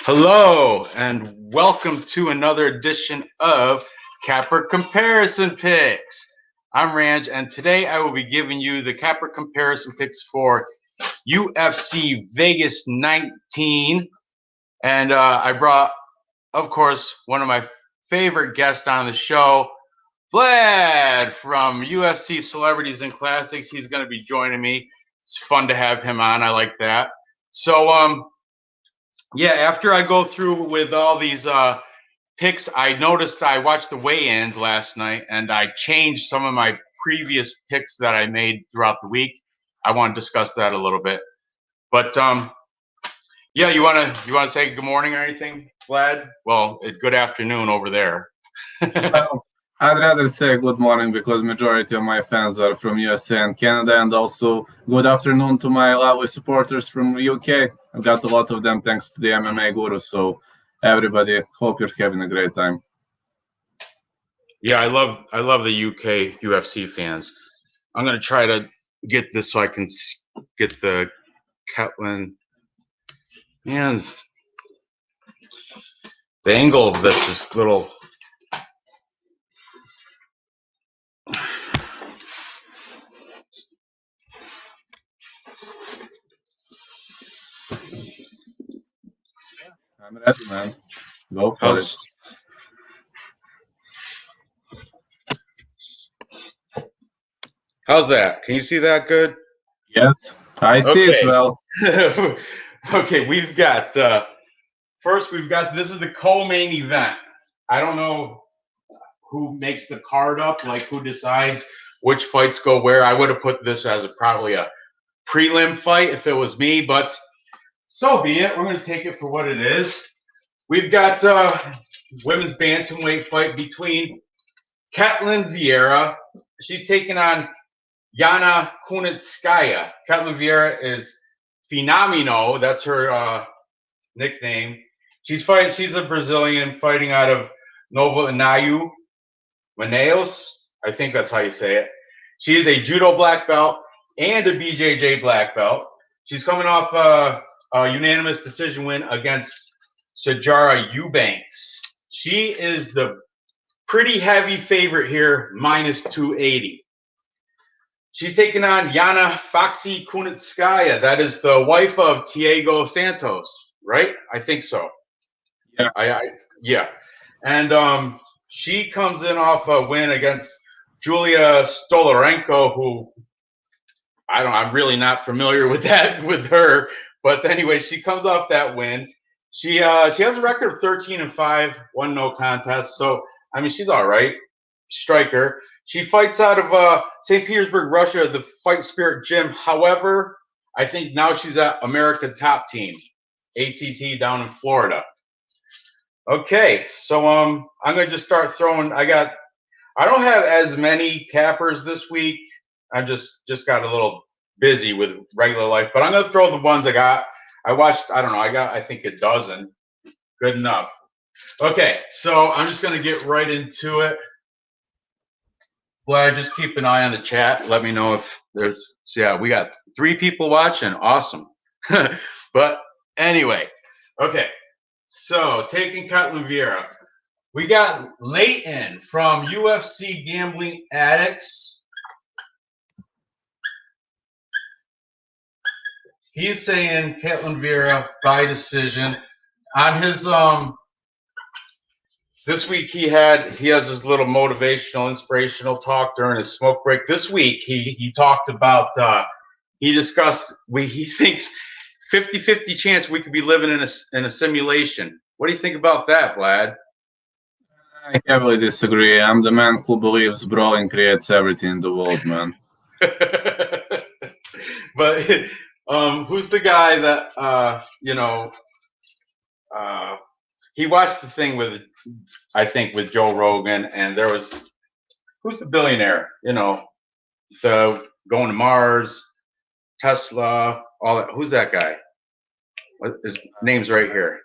Hello, and welcome to another edition of Capper Comparison Picks. I'm Ranj, and today I will be giving you the Capper Comparison Picks for UFC Vegas 19. And I brought, of course, one of my favorite guests on the show, Vlad from UFC Celebrities and Classics. He's going to be joining me. It's fun to have him on. I like that. So, yeah, after I go through with all these picks, I noticed I watched the weigh-ins last night, and I changed some of my previous picks that I made throughout the week. I want to discuss that a little bit. But yeah, you want to say good morning or anything, Vlad? Well, good afternoon over there. Well, I'd rather say good morning because majority of my fans are from USA and Canada, and also good afternoon to my lovely supporters from UK. I've got a lot of them thanks to the MMA Guru. So everybody, hope you're having a great time. Yeah, I love the UK UFC fans. I'm gonna try to get this so I can get the Ketlen. Man, the angle of this is a little. I'm ready, man. Go for it. How's that? Can you see that good? Yes, I see it well. Okay, we've got first this is the co-main event. I don't know who makes the card up, like who decides which fights go where. I would have put this as probably a prelim fight if it was me, but so be it. We're going to take it for what it is. We've got women's bantamweight fight between Ketlen Viera. She's taking on Yana Kunitskaya. Ketlen Viera is Fenomeno. That's her nickname. She's a Brazilian fighting out of Novo Inaú, Manaus. I think that's how you say it. She is a judo black belt and a BJJ black belt. She's coming off a unanimous decision win against Sijara Eubanks. She is the pretty heavy favorite here, minus 280. She's taking on Yana Foxy Kunitskaya. That is the wife of Thiago Santos, right? I think so. Yeah. Yeah. And she comes in off a win against Julia Stolarenko, who I'm really not familiar with her. But anyway, she comes off that win. She has a record of 13-5, one no contest. So I mean, she's all right. Striker. She fights out of St. Petersburg, Russia, the Fight Spirit Gym. However, I think now she's at America Top Team, ATT down in Florida. Okay, so I'm gonna just start throwing. I don't have as many cappers this week. I just got a little busy with regular life, but I'm gonna throw the ones I got. I watched. I don't know. I think a dozen. Good enough. Okay, so I'm just gonna get right into it. Vlad, just keep an eye on the chat. Let me know if there's. So yeah, we got 3 people watching. Awesome. But anyway, okay. So taking Ketlen Viera, we got Leighton from UFC Gambling Addicts. He's saying Ketlen Viera by decision. On his this week he has his little motivational, inspirational talk during his smoke break. This week he talked about he thinks 50-50 chance we could be living in a simulation. What do you think about that, Vlad? I heavily disagree. I'm the man who believes brawling creates everything in the world, man. But who's the guy that he watched the thing with Joe Rogan, and there was who's the billionaire? The going to Mars, Tesla, all that. Who's that guy? His name's right here.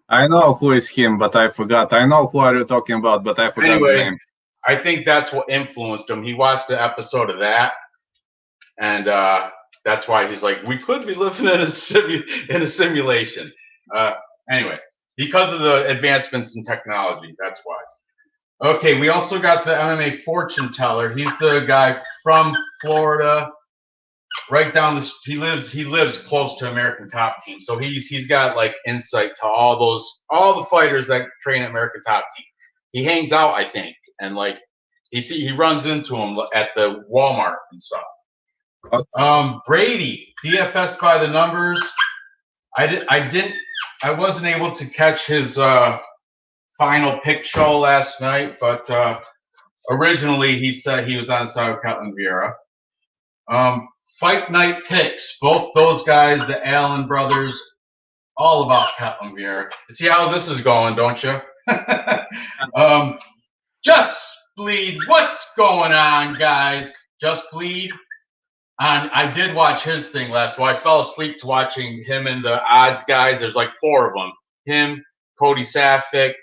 I know who is him, but I forgot. I know who are you talking about, but I forgot the name. I think that's what influenced him. He watched an episode of that, and that's why he's like, we could be living in a simulation. Anyway, because of the advancements in technology, that's why. Okay, we also got the MMA fortune teller. He's the guy from Florida, right down the. He lives close to American Top Team, so he's got like insight to all the fighters that train at American Top Team. He hangs out, I think, and like he runs into him at the Walmart and stuff. Awesome. Brady, DFS by the numbers. I wasn't able to catch his final pick show last night, but originally he said he was on the side of Ketlen Viera. Fight night picks, both those guys, the Allen brothers, all about Ketlen Viera. You see how this is going, don't you? Just Bleed, what's going on, guys? Just Bleed. I did watch his thing last night. I fell asleep to watching him and the odds guys. There's like 4 of them. Him, Cody Safick,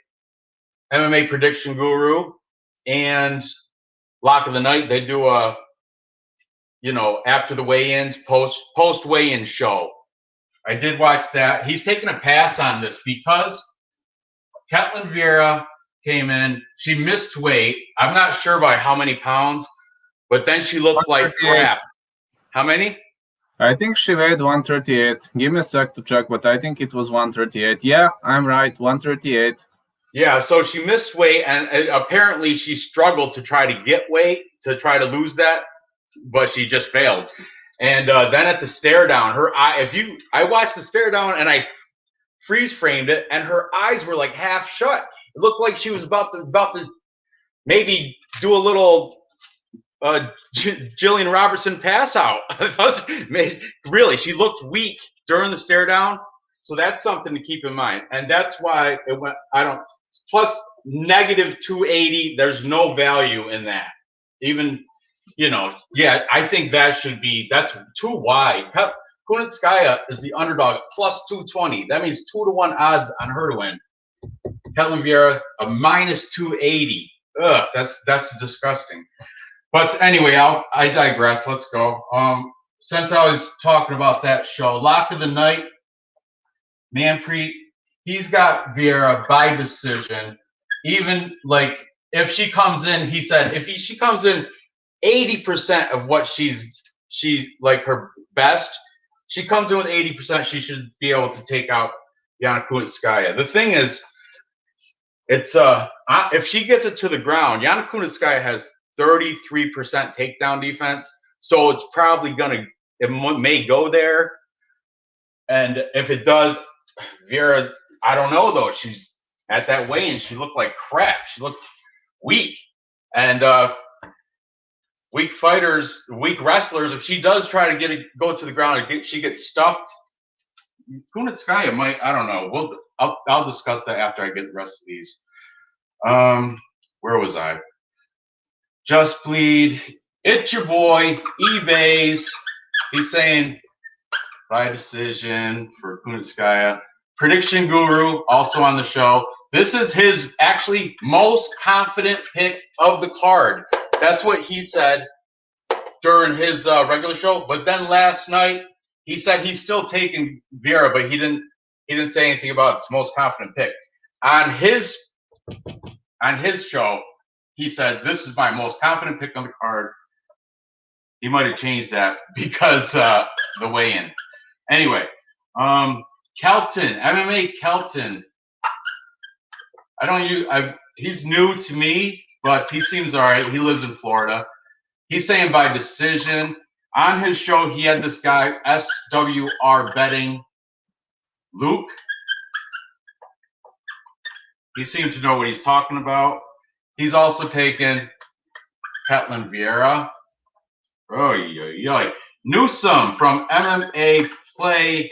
MMA Prediction Guru, and Lock of the Night. They do a, after the weigh-ins, post weigh-in show. I did watch that. He's taking a pass on this because Ketlen Viera came in. She missed weight. I'm not sure by how many pounds, but then she looked like crap. How many? I think she weighed 138. Give me a sec to check, but I think it was 138. Yeah, I'm right, 138. Yeah, so she missed weight, and apparently she struggled to try to get weight, to try to lose that, but she just failed. And then at the stare down, her eye, I watched the stare down and I freeze framed it, and her eyes were like half shut. It looked like she was about to maybe do a little Jillian Robertson pass out. Really, she looked weak during the stare down. So that's something to keep in mind. And that's why it went, plus negative 280, there's no value in that. Even, I think that's too wide. Kunitskaya is the underdog at plus 220. That means 2-1 odds on her to win. Ketlen Viera, a minus 280. Ugh, that's disgusting. But anyway, I digress. Let's go. Since I was talking about that show, Lock of the Night, Manpreet, he's got Viera by decision. Even like if she comes in, he said if she comes in 80% of what she's like her best, she comes in with 80%, she should be able to take out Yana Kunitskaya. The thing is, it's if she gets it to the ground, Yana Kunitskaya has 33% takedown defense, so it's probably it may go there. And if it does, Viera, I don't know though. She's at that weigh-in, she looked like crap. She looked weak. And weak fighters, weak wrestlers, if she does try to go to the ground and she gets stuffed, Kunitskaya might, I don't know. I'll discuss that after I get the rest of these. Where was I? Just Bleed. It's your boy, eBay's. He's saying by decision for Kunitskaya. Prediction Guru, also on the show. This is his actually most confident pick of the card. That's what he said during his regular show. But then last night, he said he's still taking Viera, but he didn't say anything about his most confident pick. On his show, he said, this is my most confident pick on the card. He might have changed that because the weigh-in. Anyway, Kelton, MMA Kelton. He's new to me, but he seems all right. He lives in Florida. He's saying by decision. On his show, he had this guy, SWR Betting, Luke. He seems to know what he's talking about. He's also taken Ketlen Viera. Oh, yeah. Newsome from MMA Play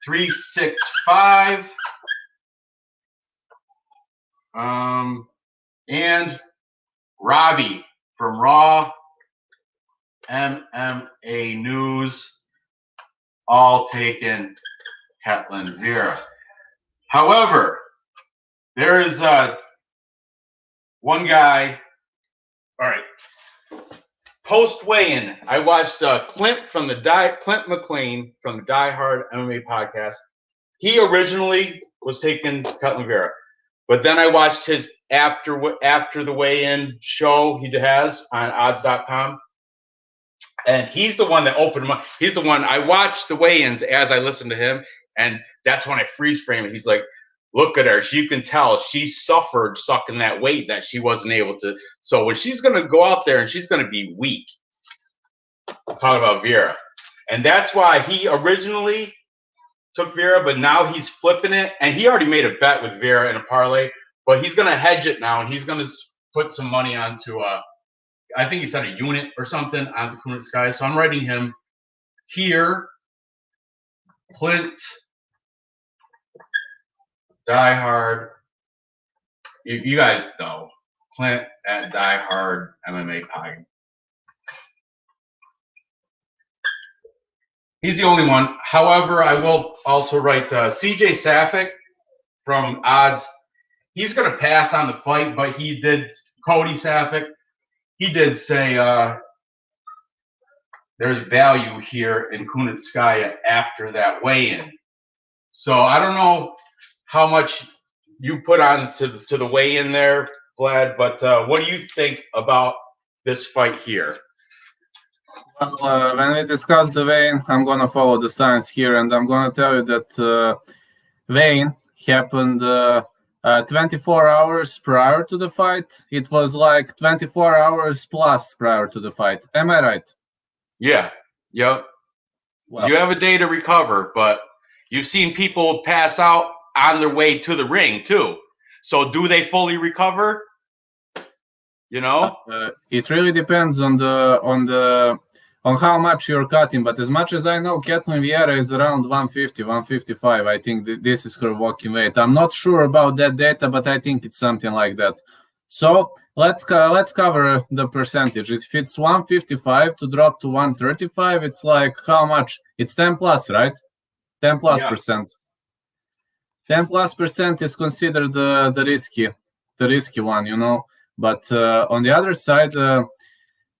365. And Robbie from Raw MMA News, all taken Ketlen Viera. However, there is one guy. All right. Post weigh-in, I watched Clint McLean from the Die Hard MMA podcast. he originally was taking Ketlen Viera, but then I watched his after the weigh-in show he has on odds.com. And he's the one that opened him up. He's the one I watched the weigh-ins as I listened to him, and that's when I freeze frame it. He's like, "Look at her. You can tell she suffered sucking that weight that she wasn't able to. So when she's going to go out there and she's going to be weak." Talking about Viera, and that's why he originally took Viera, but now he's flipping it, and he already made a bet with Viera in a parlay, but he's going to hedge it now, and he's going to put some money onto I think he said a unit or something on the Kunitskaya. So I'm writing him here. Clint, diehard. You guys know Clint at diehard MMA Pie. He's the only one. However, I will also write CJ Safic from odds. He's going to pass on the fight, but he did Cody Safic. He did say there's value here in Kunitskaya after that weigh-in. So I don't know how much you put on to the weigh-in there, Vlad, but what do you think about this fight here? Well, when we discuss the weigh-in, I'm going to follow the science here, and I'm going to tell you that weigh-in happened 24 hours prior to the fight. It was like 24 hours plus prior to the fight. Am I right? Yeah. Yep. Well, you have a day to recover, but you've seen people pass out on their way to the ring too. So do they fully recover? You know? It really depends on how much you're cutting, but as much as I know, Ketlen Viera is around 150, 155. I think this is her walking weight. I'm not sure about that data, but I think it's something like that. So let's cover the percentage. If it's 155 to drop to 135, it's like how much? It's 10 plus, right? 10 plus percent. 10 plus percent is considered the risky one, you know. But on the other side,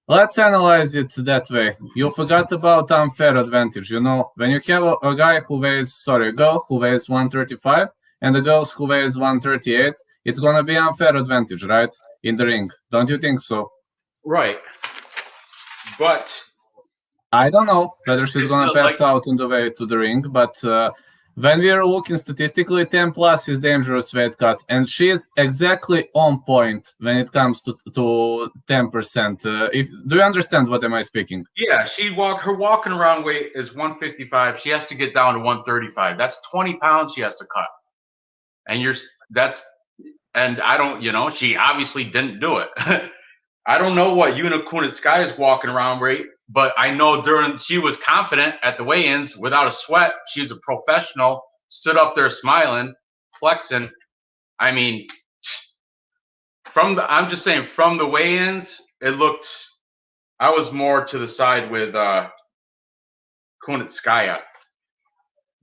let's analyze it that way. You forgot about unfair advantage. You know, when you have a girl who weighs 135 and a girl who weighs 138, it's going to be unfair advantage, right? In the ring. Don't you think so? Right. But I don't know whether she's going to pass out on the way to the ring, but when we are looking statistically, 10 plus is dangerous weight cut, and she is exactly on point when it comes to 10%. Do you understand what am I speaking? Yeah, her walking around weight is 155. She has to get down to 135. That's 20 pounds she has to cut. And I don't, you know, she obviously didn't do it. I don't know what Yana Kunitskaya's walking around weight, but I know she was confident at the weigh-ins without a sweat. She's a professional, stood up there smiling, flexing. I mean, I'm just saying from the weigh-ins, I was more to the side with Kunitskaya.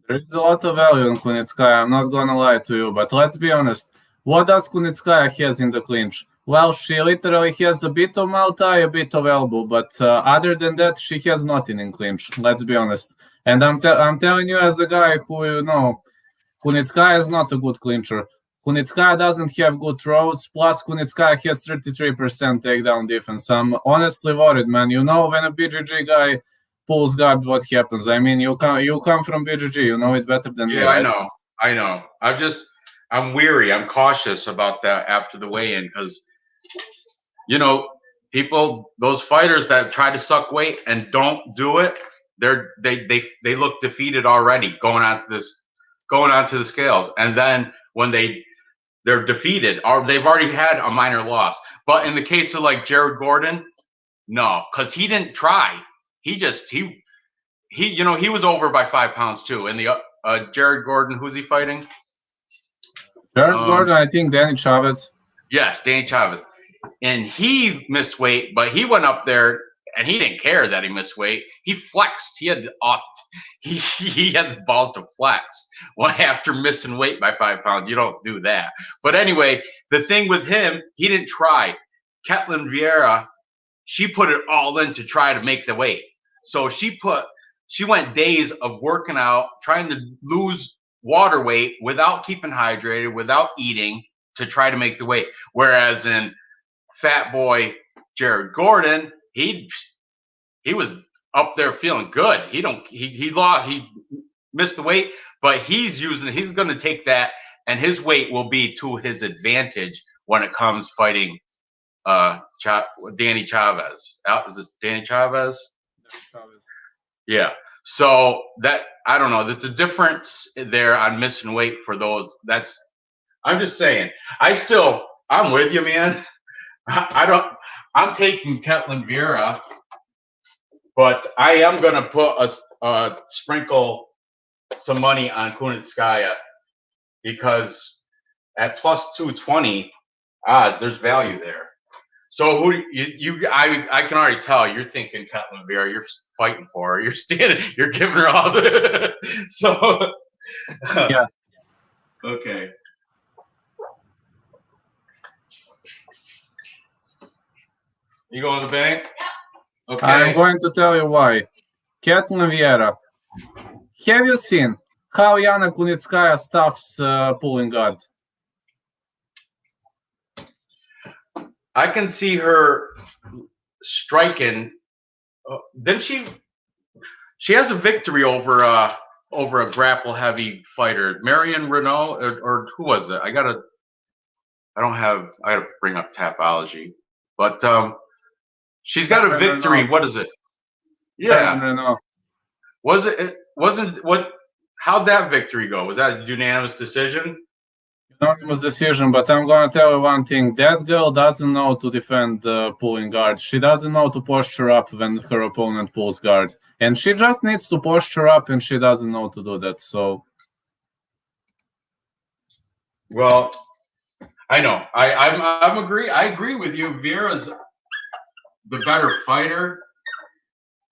There's a lot of value in Kunitskaya. I'm not going to lie to you, but let's be honest. What does Kunitskaya has in the clinch? Well, she literally has a bit of mouth eye, a bit of elbow, but other than that, she has nothing in clinch. Let's be honest. And I'm telling you as a guy who, you know, Kunitskaya is not a good clincher. Kunitskaya doesn't have good throws, plus Kunitskaya has 33% takedown defense. I'm honestly worried, man. You know, when a BJJ guy pulls guard, what happens? I mean, you come from BJJ, you know it better than me, right? I know. I'm weary. I'm cautious about that after the weigh-in because, you know, those fighters that try to suck weight and don't do it, they look defeated already going onto the scales, and then when they're defeated or they've already had a minor loss. But in the case of like Jared Gordon, no, because he didn't try. He you know, he was over by 5 pounds too. And the Jared Gordon, who's he fighting? Jared Gordon, I think Danny Chavez. Yes, Danny Chavez. And he missed weight, but he went up there and he didn't care that he missed weight. He flexed. He had the balls to flex after missing weight by 5 pounds. You don't do that. But anyway, the thing with him, he didn't try. Ketlen Viera, she put it all in to try to make the weight. So she went days of working out, trying to lose water weight without keeping hydrated, without eating to try to make the weight. Whereas in Fat Boy Jared Gordon, he was up there feeling good. He missed the weight, but he's going to take that, and his weight will be to his advantage when it comes fighting Danny Chavez. Is it Danny Chavez? Yeah. So that, I don't know. There's a difference there on missing weight for those. I'm just saying. I'm with you, man. I'm taking Ketlen Viera, but I am going to put sprinkle some money on Kunitskaya because at plus 220, there's value there. So I can already tell you're thinking Ketlen Viera. You're fighting for her. You're standing. You're giving her all the. So. Yeah. Okay. You going to the bank? Okay. I'm going to tell you why. Ketlen Viera. Have you seen how Yana Kunitskaya stuffs pulling guard? I can see her striking. Then she has a victory over a grapple heavy fighter, Marion Renault, or who was it? I gotta bring up Tapology, but she's got a victory. Renault. What is it? Yeah. Renault. How'd that victory go? Was that a unanimous decision? Unanimous decision, but I'm going to tell you one thing. That girl doesn't know to defend pulling guard. She doesn't know to posture up when her opponent pulls guard. And she just needs to posture up, and she doesn't know to do that. So, well, I know. I agree with you. Viera's the better fighter.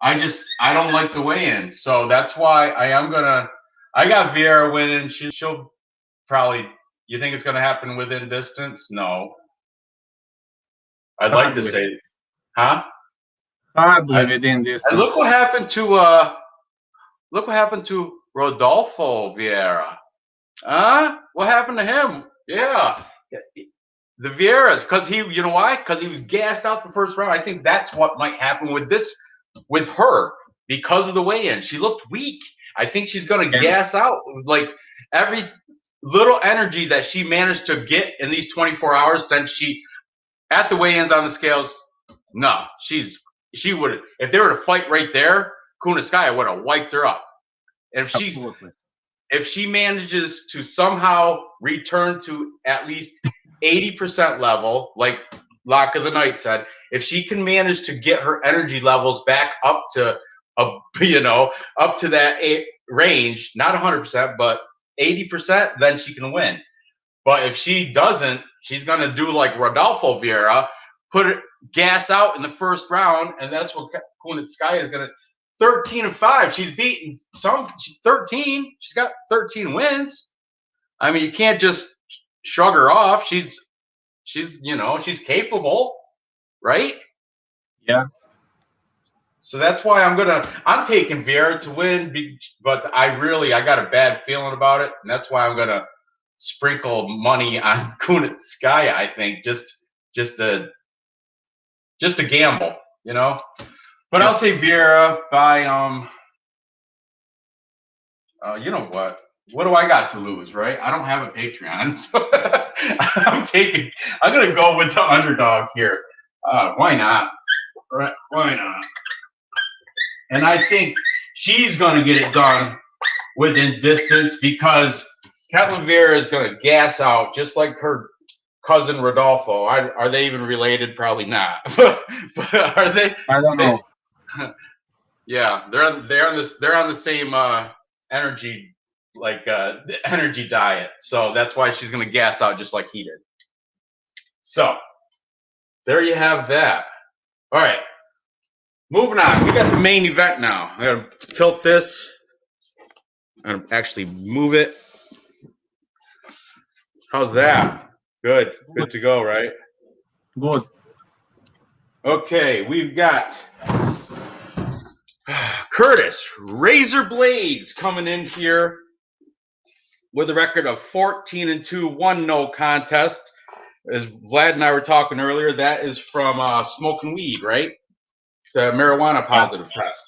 I don't like the weigh-in. So that's why I got Viera winning. She'll probably. You think it's going to happen within distance? No. I'd like to say, huh? Hardly within distance. And look what happened to Rodolfo Viera. Huh? What happened to him? Yeah. The Vieras, because you know why? Because he was gassed out the first round. I think that's what might happen with her because of the weigh-in. She looked weak. I think she's going to gas out like every little energy that she managed to get in these 24 hours since she at the weigh-ins on the scales. No, she would, if they were to fight right there, Kunitskaya would have wiped her up. And if she manages to somehow return to at least 80% level, like Lock of the Night said, if she can manage to get her energy levels back up to up to that range, not 100%, but 80%, then she can win. But if she doesn't, she's going to do like Rodolfo Viera, gas out in the first round, and that's what Kunitskaya is going to. 13-5. She's beaten 13. She's got 13 wins. I mean, you can't just shrug her off. She's capable, right? Yeah. So that's why I'm taking Viera to win, but I got a bad feeling about it, and that's why I'm gonna sprinkle money on Kunitskaya. I think just a gamble, But I'll say Viera by you know what? What do I got to lose, right? I don't have a Patreon, so I'm gonna go with the underdog here. Why not? Right? Why not? And I think she's going to get it done within distance because Ketlen Viera is going to gas out just like her cousin Rodolfo. Are they even related? Probably not. But are they? I don't know. Yeah, they're on the same energy energy diet. So that's why she's going to gas out just like he did. So there you have that. All right. Moving on, we got the main event now. I gotta tilt this and actually move it. How's that? Good to go, right? Good. Okay, we've got Curtis Razor Blaydes coming in here with a record of 14-2, one no contest. As Vlad and I were talking earlier, that is from smoking weed, right? It's a marijuana positive test.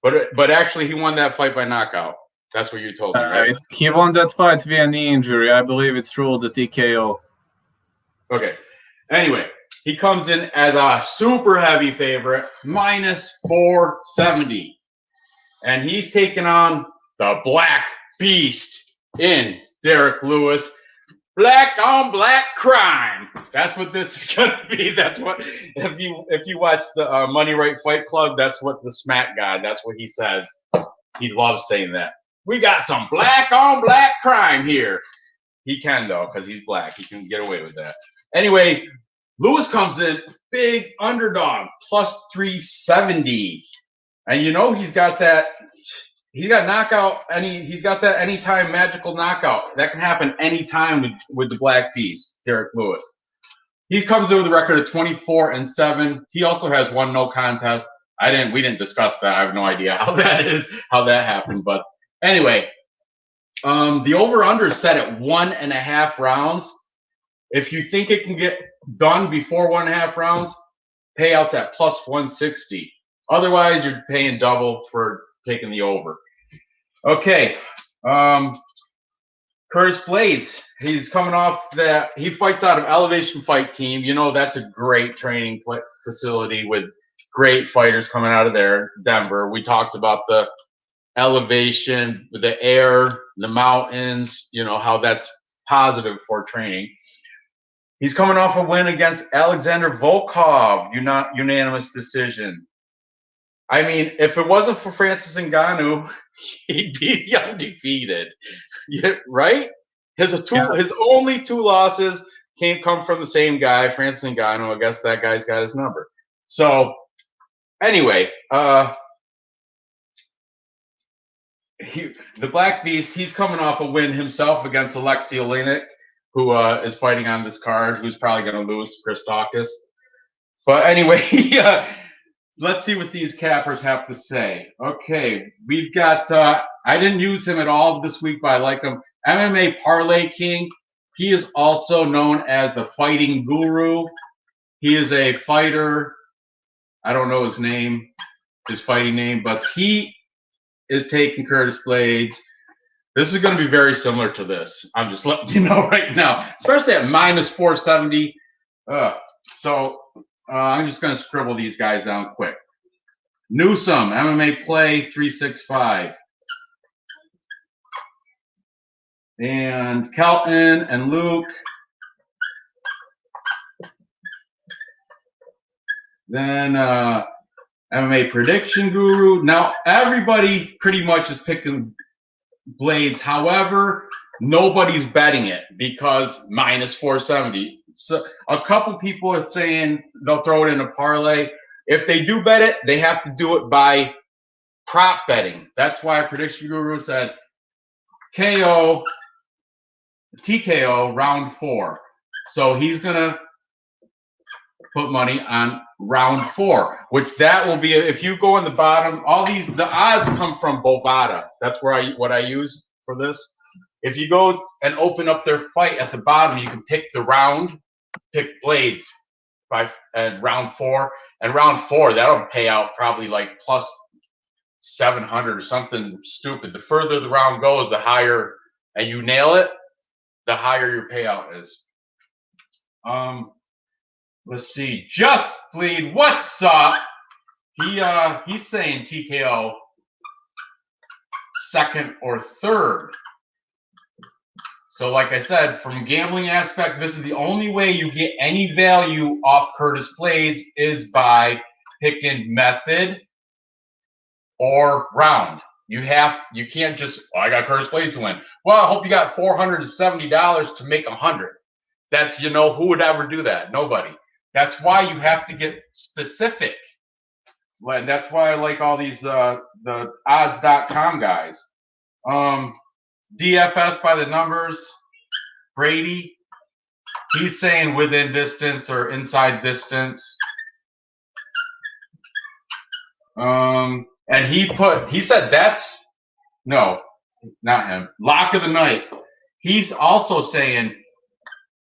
But actually, he won that fight by knockout. That's what you told me, right? He won that fight via knee injury. I believe it's ruled the TKO. Okay. Anyway, he comes in as a super heavy favorite, minus 470. And he's taking on the Black Beast in Derrick Lewis. Black on black crime. That's what this is gonna be. That's what if you watch the Money Right Fight Club, that's what the smack guy. That's what he says. He loves saying that. We got some black on black crime here. He can though, because he's black. He can get away with that. Anyway, Lewis comes in big underdog, plus 370, and you know he's got that. He's got knockout. He's got that anytime magical knockout that can happen anytime with the Black Beast, Derrick Lewis. He comes in with a record of 24-7. He also has one no contest. We didn't discuss that. I have no idea how that happened. But anyway, the over/under is set at 1.5 rounds. If you think it can get done before 1.5 rounds, payouts at plus 160. Otherwise, you're paying double for taking the over. Okay. Curtis Blaydes, he's coming off that. He fights out of Elevation Fight Team. You know, that's a great training facility with great fighters coming out of there. Denver. We talked about the elevation, the air, the mountains, you know, how that's positive for training. He's coming off a win against Alexander Volkov, unanimous decision. I mean, if it wasn't for Francis Ngannou, he'd be undefeated, right? His only 2 losses come from the same guy, Francis Ngannou. I guess that guy's got his number. So, anyway, the Black Beast, he's coming off a win himself against Alexei Oleinik, who is fighting on this card, who's probably going to lose to Chris Daukaus. But anyway, let's see what these cappers have to say. Okay, we've got, I didn't use him at all this week, but I like him. MMA Parlay King. He is also known as the Fighting Guru. He is a fighter. I don't know his fighting name, but he is taking Curtis Blaydes. This is going to be very similar to this. I'm just letting you know right now, especially at minus 470. I'm just going to scribble these guys down quick. Newsom, MMA Play 365. And Kelton and Luke. Then MMA Prediction Guru. Now, everybody pretty much is picking Blaydes. However, nobody's betting it because minus 470. So a couple people are saying they'll throw it in a parlay. If they do bet it, they have to do it by prop betting. That's why Prediction Guru said TKO round 4. So he's gonna put money on round 4, which that will be if you go on the bottom. The odds come from Bovada. That's what I use for this. If you go and open up their fight at the bottom, you can pick the round, pick Blaydes and round 4. And round 4, that'll pay out probably like plus 700 or something stupid. The further the round goes, the higher, and you nail it, the higher your payout is. Let's see. Just Bleed, what's up? He's saying TKO second or third. So like I said, from a gambling aspect, this is the only way you get any value off Curtis Blaydes is by picking method or round. You can't just, I got Curtis Blaydes to win. Well, I hope you got $470 to make 100. That's, who would ever do that? Nobody. That's why you have to get specific. And that's why I like all these, the odds.com guys. DFS by the numbers. Brady, he's saying within distance or inside distance. And he said no, not him. Lock of the night. he's also saying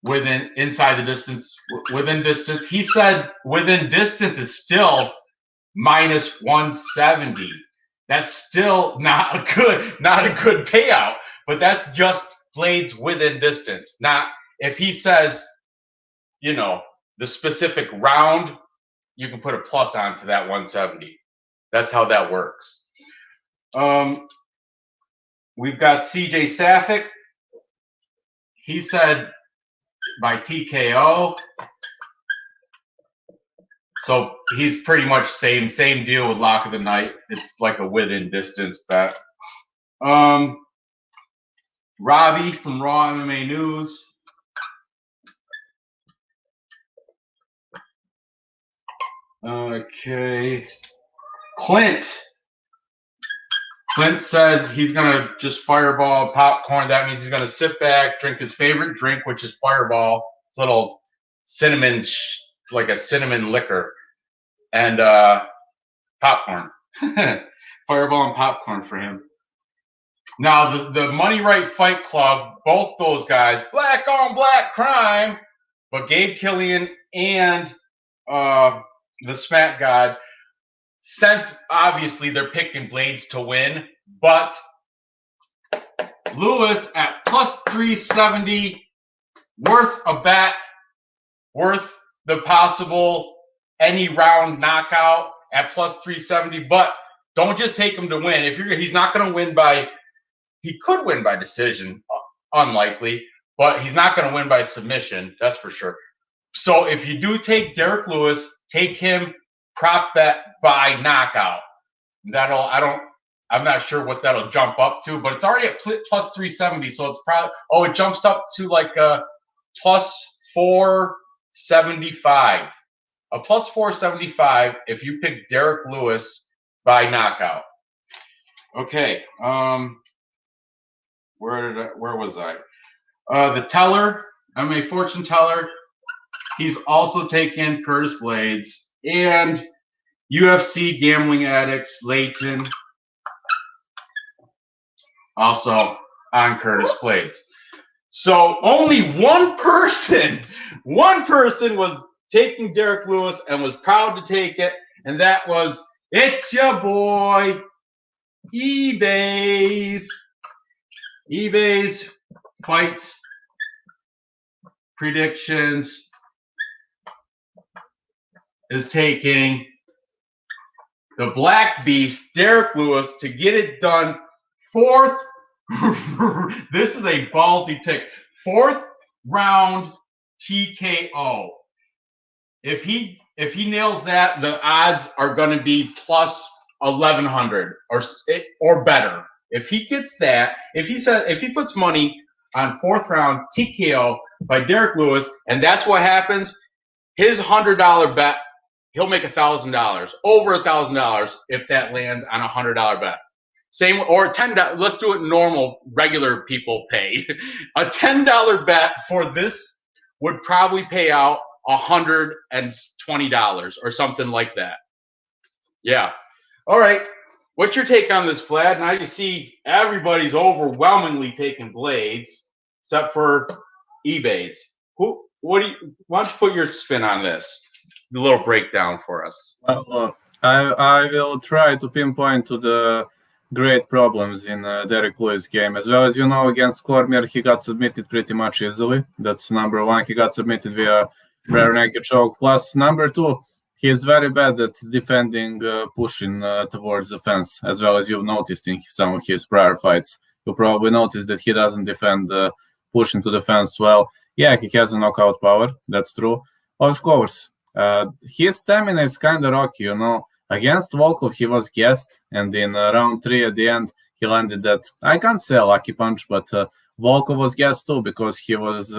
within distance. He said within distance is still minus 170. That's still not a good payout, but that's just Blaydes within distance. Not if he says, the specific round, you can put a plus onto that 170. That's how that works. We've got CJ Safic. He said by TKO. So he's pretty much same deal with Lock of the Night. It's like a within distance bet. Robbie from Raw MMA News. Okay. Clint said he's going to just fireball popcorn. That means he's going to sit back, drink his favorite drink, which is Fireball. It's a little cinnamon, like a cinnamon liquor, and popcorn. Fireball and popcorn for him. Now, the Money Right Fight Club, both those guys, black on black crime, but Gabe Killian and the Smack God, since obviously they're picking Blaydes to win, but Lewis at plus 370, worth a bet, worth the possible any round knockout at plus 370, but don't just take him to win. He's not going to win by, he could win by decision, unlikely, but he's not going to win by submission, that's for sure. So if you do take Derrick Lewis, take him prop bet by knockout. I'm not sure what that'll jump up to, but it's already at plus 370, so it's probably, it jumps up to like a plus 475. A plus 475 if you pick Derrick Lewis by knockout. Okay, where was I? The teller, MMA fortune teller, he's also taken Curtis Blaydes, and UFC gambling addicts Layton also on Curtis Blaydes. So only one person was taking Derrick Lewis and was proud to take it, and that was it's your boy eBay's fights predictions is taking the Black Beast, Derrick Lewis, to get it done. Fourth, this is a ballsy pick. Fourth round TKO. If he nails that, the odds are going to be plus 1,100 or better. If he gets that, if he puts money on fourth round TKO by Derrick Lewis, and that's what happens, his $100 bet, he'll make $1,000, over $1,000 if that lands on a $100 bet. Same or $10. Let's do it normal, regular people pay. A $10 bet for this would probably pay out $120 or something like that. Yeah. All right. What's your take on this, Vlad? Now you see everybody's overwhelmingly taking Blaydes, except for eBay's. Why don't you put your spin on this? A little breakdown for us. Well, I will try to pinpoint to the great problems in Derrick Lewis' game. As well as you know, against Cormier, he got submitted pretty much easily. That's number one. He got submitted via rear naked choke. Plus, number two, he is very bad at defending, pushing towards the fence, as well as you've noticed in some of his prior fights. You probably noticed that he doesn't defend pushing to the fence well. Yeah, he has a knockout power. That's true. Of course, his stamina is kind of rocky, you know. Against Volkov, he was gassed, and in round 3 at the end, he landed that, I can't say a lucky punch, but Volkov was gassed too because he was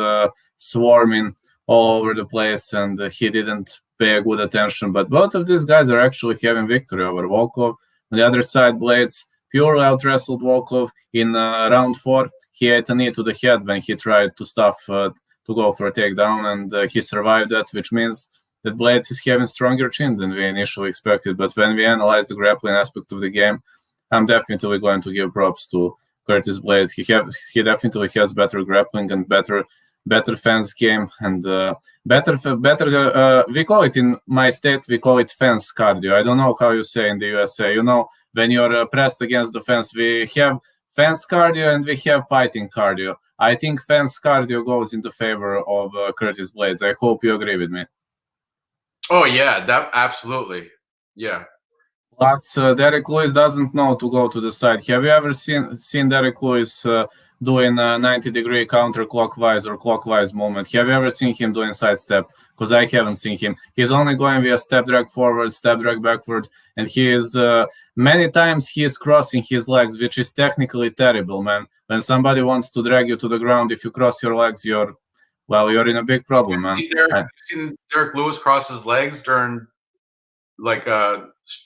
swarming all over the place and he didn't pay good attention. But both of these guys are actually having victory over Volkov. On the other side, Blaydes purely out-wrestled Volkov in round 4. He had a knee to the head when he tried to stuff to go for a takedown, and he survived that, which means that Blaydes is having stronger chin than we initially expected. But when we analyze the grappling aspect of the game, I'm definitely going to give props to Curtis Blaydes. He definitely has better grappling and better fence game and better. We call it in my state. We call it fence cardio. I don't know how you say in the USA. When you're pressed against the fence, we have fence cardio and we have fighting cardio. I think fence cardio goes into favor of Curtis Blaydes. I hope you agree with me. Oh yeah, that absolutely. Yeah. Plus, Derrick Lewis doesn't know to go to the side. Have you ever seen Derrick Lewis doing a 90-degree counterclockwise or clockwise movement? Have you ever seen him doing sidestep? Because I haven't seen him. He's only going via step drag forward, step drag backward, and he is many times he is crossing his legs, which is technically terrible, man. When somebody wants to drag you to the ground, if you cross your legs, you're in a big problem, man. You've seen Derrick Lewis cross his legs during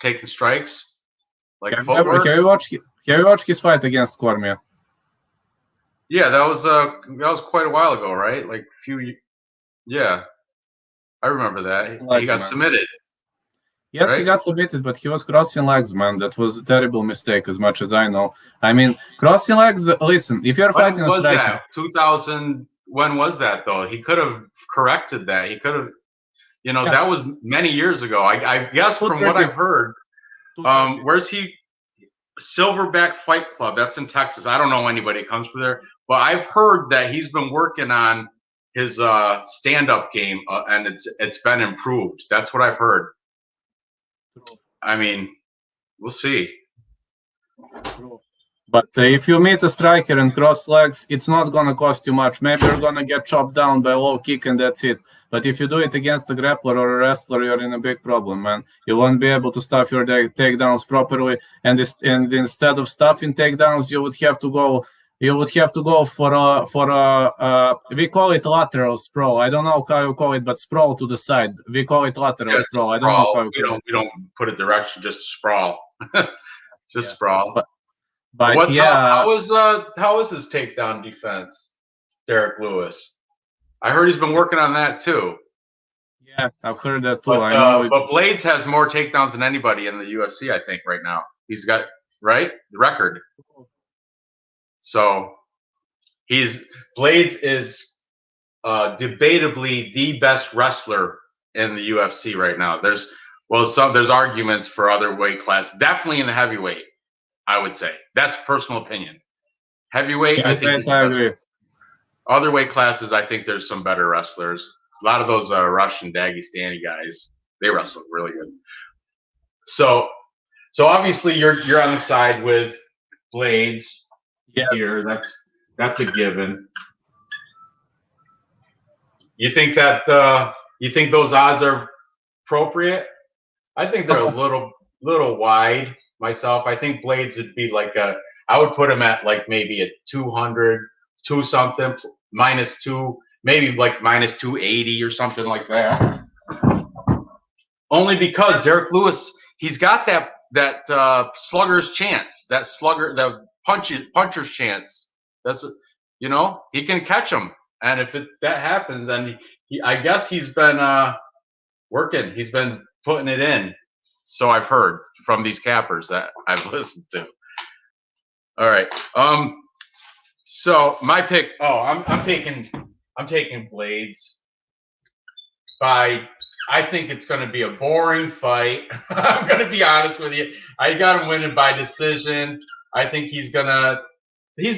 taking strikes, like footwork? Have you watched his fight against Cormier? Yeah, that was quite a while ago, right? Like a few. Yeah, I remember that. He got submitted. Yes, right? He got submitted, but he was crossing legs, man. That was a terrible mistake, as much as I know. I mean, crossing legs. Listen, if you're fighting a striker, that 2000. When was that though? He could have corrected that. He could have. That was many years ago. I guess from what I've heard, where's he? Silverback Fight Club. That's in Texas. I don't know anybody comes from there, but I've heard that he's been working on his stand-up game, and it's been improved. That's what I've heard. I mean, we'll see. But if you meet a striker and cross legs, it's not going to cost you much. Maybe you're going to get chopped down by a low kick and that's it. But if you do it against a grappler or a wrestler, you're in a big problem, man. You won't be able to stuff your takedowns properly. And instead of stuffing takedowns, you would have to go for a we call it lateral sprawl. I don't know how you call it, but sprawl to the side. We call it lateral sprawl. I don't know how we don't put a direction, just sprawl. Just sprawl. But how was his takedown defense, Derrick Lewis? I heard he's been working on that too. Yeah, I've heard that too. But Blaydes has more takedowns than anybody in the UFC, I think, right now. He's got the record. So Blaydes is debatably the best wrestler in the UFC right now. There's arguments for other weight classes, definitely in the heavyweight. I would say that's personal opinion. Heavyweight, I think. I agree. Other weight classes, I think there's some better wrestlers. A lot of those Russian Dagestani guys, they wrestle really good. So obviously you're on the side with Blaydes. Yes. Here, that's a given. You think those odds are appropriate? I think they're a little wide. Myself, I think Blaydes would be I would put him at maybe a 200, 2 something, -2, maybe minus 280 or something like that. Only because Derrick Lewis, he's got that slugger's chance, the puncher's chance. That's he can catch him, and if that happens, then I guess he's been working. He's been putting it in. So I've heard from these cappers that I've listened to. All right. So my pick. Oh, I'm taking Blaydes. I think it's going to be a boring fight. I'm going to be honest with you. I got him winning by decision. I think he's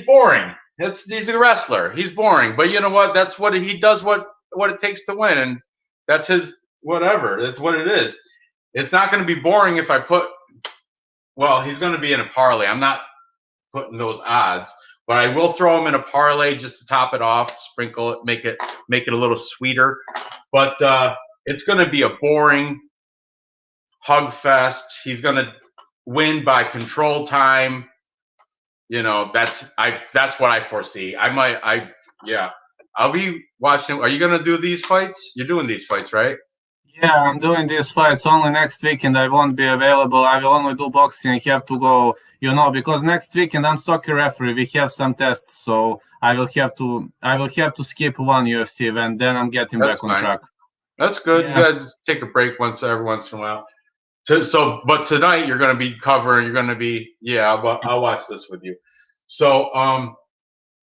boring. He's a wrestler. He's boring. But you know what? That's what he does. What it takes to win, and that's his whatever. That's what it is. It's not going to be boring if I he's going to be in a parlay. I'm not putting those odds, but I will throw him in a parlay just to top it off, sprinkle it, make it a little sweeter. But it's going to be a boring hug fest. He's going to win by control time. That's what I foresee. I'll be watching. Are you going to do these fights? You're doing these fights, right? Yeah, I'm doing these fights only next weekend. I won't be available. I will only do boxing. I have to go, because next weekend I'm soccer referee. We have some tests, so I will have to skip one UFC event. Then I'm getting back on track. That's good. Yeah. You guys take a break every once in a while. But tonight you're going to be covering. You're going to be I'll watch this with you. So,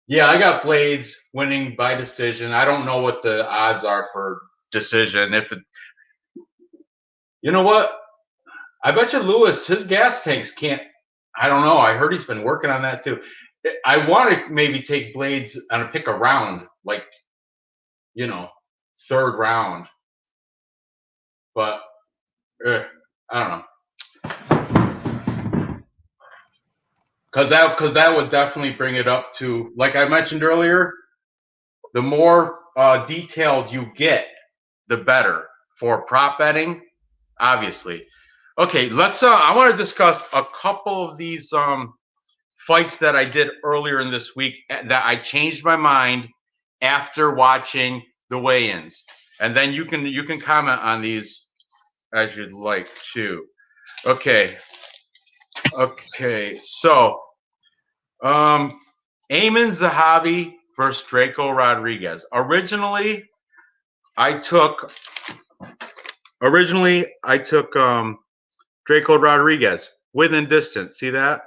yeah, I got Blaydes winning by decision. I don't know what the odds are for decision. You know what? I bet you Lewis, his gas tanks can't. I don't know. I heard he's been working on that too. I want to maybe take Blaydes and pick a round, like, third round. But I don't know. Because that would definitely bring it up to, like I mentioned earlier, the more detailed you get, the better for prop betting, obviously. Okay, let's. I want to discuss a couple of these fights that I did earlier in this week that I changed my mind after watching the weigh-ins, and then you can comment on these as you'd like to. Okay. So, Ayman Zahabi versus Draco Rodriguez. Originally, I took Draco Rodriguez within distance. See that?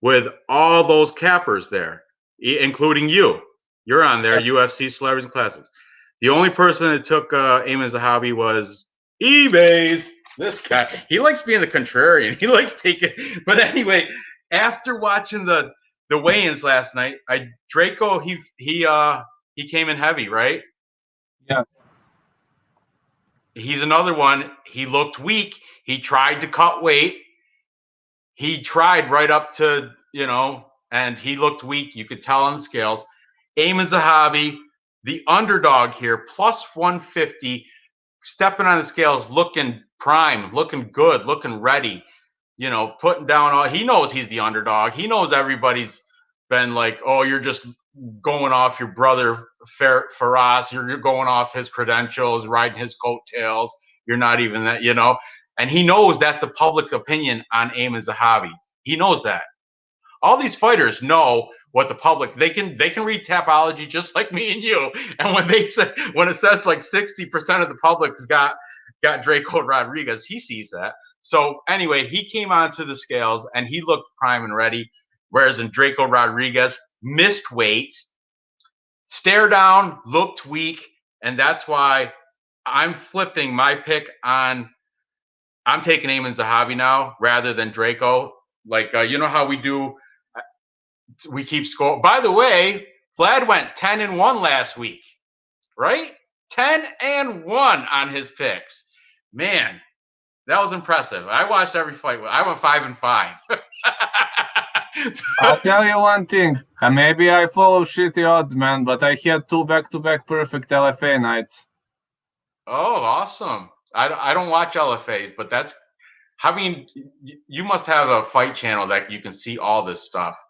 With all those cappers there, including you. You're on there, UFC Celebrities and Classics. The only person that took Ayman Zahabi was eBay's. This guy, he likes being the contrarian. He likes taking. But anyway, after watching the weigh-ins last night, Draco he came in heavy, right? Yeah. He's another one. He looked weak. He tried to cut weight. He tried right up to, and he looked weak. You could tell on the scales. Ayman Zahabi, the underdog here, plus 150, stepping on the scales, looking prime, looking good, looking ready, putting down all. He knows he's the underdog. He knows everybody's been like, oh, you're just going off your brother Faraz. You're going off his credentials, riding his coattails. You're not even that, And he knows that the public opinion on Ayman Zahabi. He knows that. All these fighters know what the public they can read Tapology just like me and you. And when it says like 60% of the public's got Draco Rodriguez, he sees that. So anyway, he came onto the scales and he looked prime and ready. Whereas in Draco Rodriguez missed weight, stare down, looked weak, and that's why I'm flipping my pick on. I'm taking Ayman Zahabi now rather than Draco. Like, you know how we keep score. By the way, Vlad went 10-1 last week, right? 10-1 on his picks. Man, that was impressive. I watched every fight. I went 5-5. I'll tell you one thing. Maybe I follow shitty odds, man, but I had 2 back-to-back perfect LFA nights. Oh, awesome. I don't watch LFAs, but you must have a fight channel that you can see all this stuff.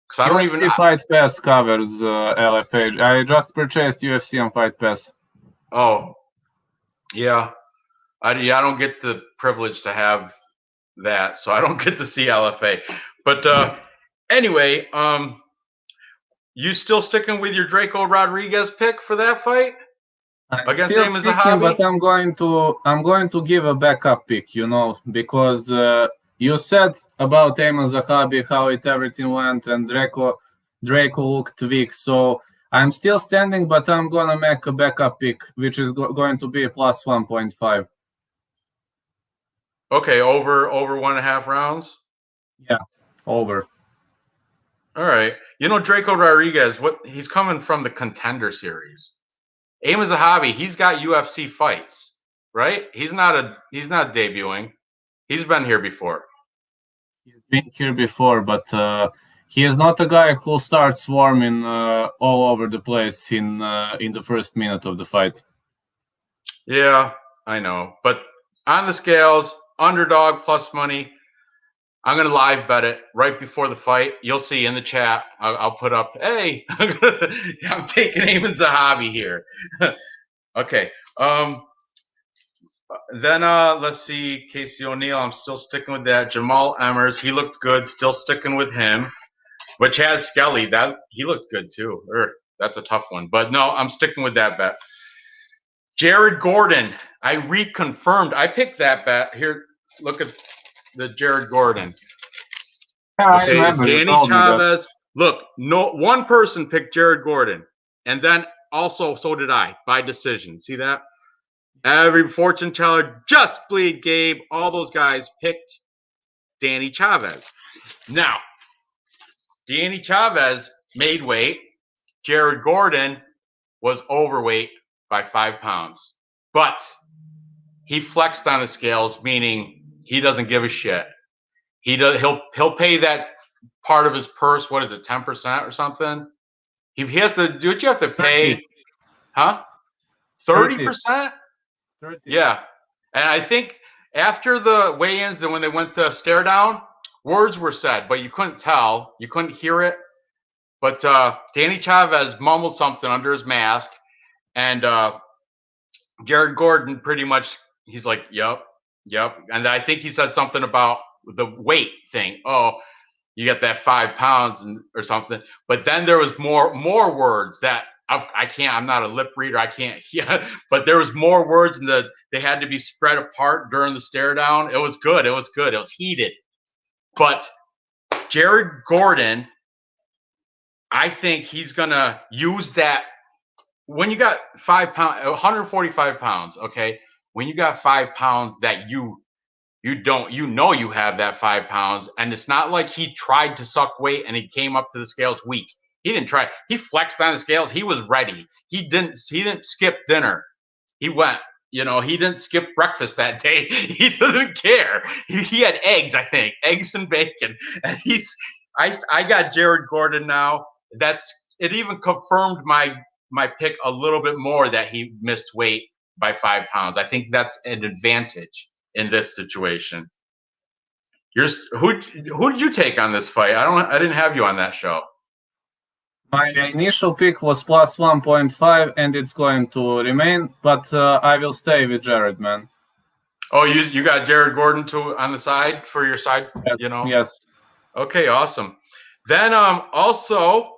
Because I don't UFC Fight Pass covers LFA. I just purchased UFC on Fight Pass. Oh, yeah. I don't get the privilege to have that, so I don't get to see LFA. But anyway, you still sticking with your Draco Rodriguez pick for that fight? Against Ayman Zahabi? But I'm going to give a backup pick, because you said about Ayman Zahabi how everything went, and Draco looked weak. So I'm still standing, but I'm gonna make a backup pick, which is going to be plus 1.5. Okay, over 1.5 rounds. Yeah, over. All right. Draco Rodriguez, he's coming from the Contender Series. Ayman Zahabi, he's got UFC fights, right? He's not debuting. He's been here before. He's been here before, but he is not a guy who starts swarming all over the place in the first minute of the fight. Yeah, I know. But on the scales, underdog plus money. I'm going to live bet it right before the fight. You'll see in the chat. I'll put up, hey, I'm taking Ayman Zahabi here. Okay. Then let's see. Casey O'Neill, I'm still sticking with that. Jamal Emmers, he looked good. Still sticking with him. But Chaz Skelly, he looked good too. That's a tough one. But no, I'm sticking with that bet. Jared Gordon, I reconfirmed. I picked that bet. Here, look at the Jared Gordon. Yeah, okay, I remember. Danny Chavez Look, no one person picked Jared Gordon, and then also so did I by decision. See that? Every fortune teller, Just Bleed Gabe, all those guys picked Danny Chavez. Now, Danny Chavez made weight. Jared Gordon was overweight by 5 pounds, but he flexed on the scales, meaning he doesn't give a shit. He'll pay that part of his purse. What is it, 10% or something? He has to do what you have to pay, 30. huh? 30%? 30. Yeah. And I think after the weigh-ins, and when they went to stare down, words were said, but you couldn't tell. You couldn't hear it. But Danny Chavez mumbled something under his mask, and Jared Gordon pretty much, he's like, yep. And I think he said something about the weight thing. Oh, you got that 5 pounds or something. But then there was more words that I can't, I'm not a lip reader. I can't hear, but there was more words and they had to be spread apart during the stare down. It was good. It was heated. But Jared Gordon, I think he's going to use that. When you got 5 pounds, 145 pounds, okay, when you got 5 pounds that you have that 5 pounds, and it's not like he tried to suck weight and he came up to the scales weak. He didn't try. He flexed on the scales. He was ready. He didn't skip dinner. He went. He didn't skip breakfast that day. He doesn't care. He had eggs, I think, eggs and bacon. And I got Jared Gordon now. It even confirmed my pick a little bit more that he missed weight by 5 pounds. I think that's an advantage in this situation. Who did you take on this fight? I didn't have you on that show. My initial pick was plus 1.5, and it's going to remain, but I will stay with Jared, man. Oh, you got Jared Gordon on the side for your side, Yes, Yes. Okay, awesome. Then also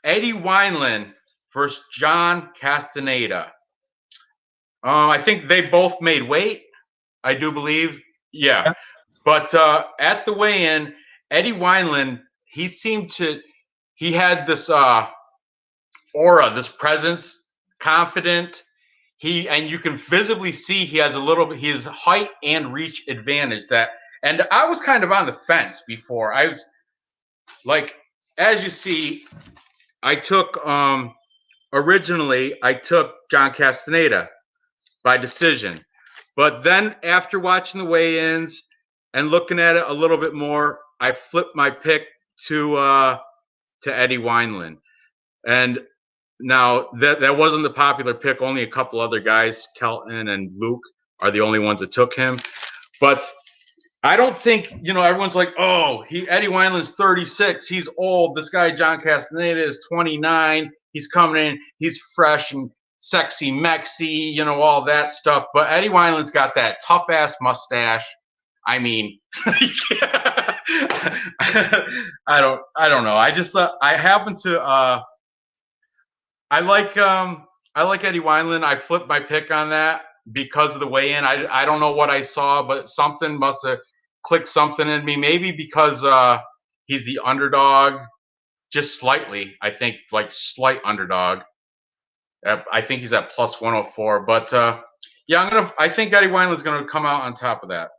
Eddie Wineland versus John Castaneda. I think they both made weight, I do believe. Yeah. But at the weigh-in, Eddie Wineland, he had this aura, this presence, confident. And you can visibly see he has his height and reach advantage. And I was kind of on the fence before. I was like, as you see, originally I took John Castaneda by decision. But then after watching the weigh-ins and looking at it a little bit more, I flipped my pick to Eddie Wineland. And now that wasn't the popular pick. Only a couple other guys, Ketlen and Luke, are the only ones that took him. But I don't think, everyone's like, oh, Eddie Wineland's 36. He's old. This guy, John Castaneda, is 29. He's coming in. He's fresh and sexy, mexy, all that stuff. But Eddie Wineland's got that tough-ass mustache. I mean, I don't know. I just thought I happen to I like Eddie Wineland. I flipped my pick on that because of the weigh-in. I don't know what I saw, but something must have clicked something in me. Maybe because he's the underdog, just slightly. I think like slight underdog. I think he's at plus 104. But yeah, I think Eddie Wineland's gonna come out on top of that.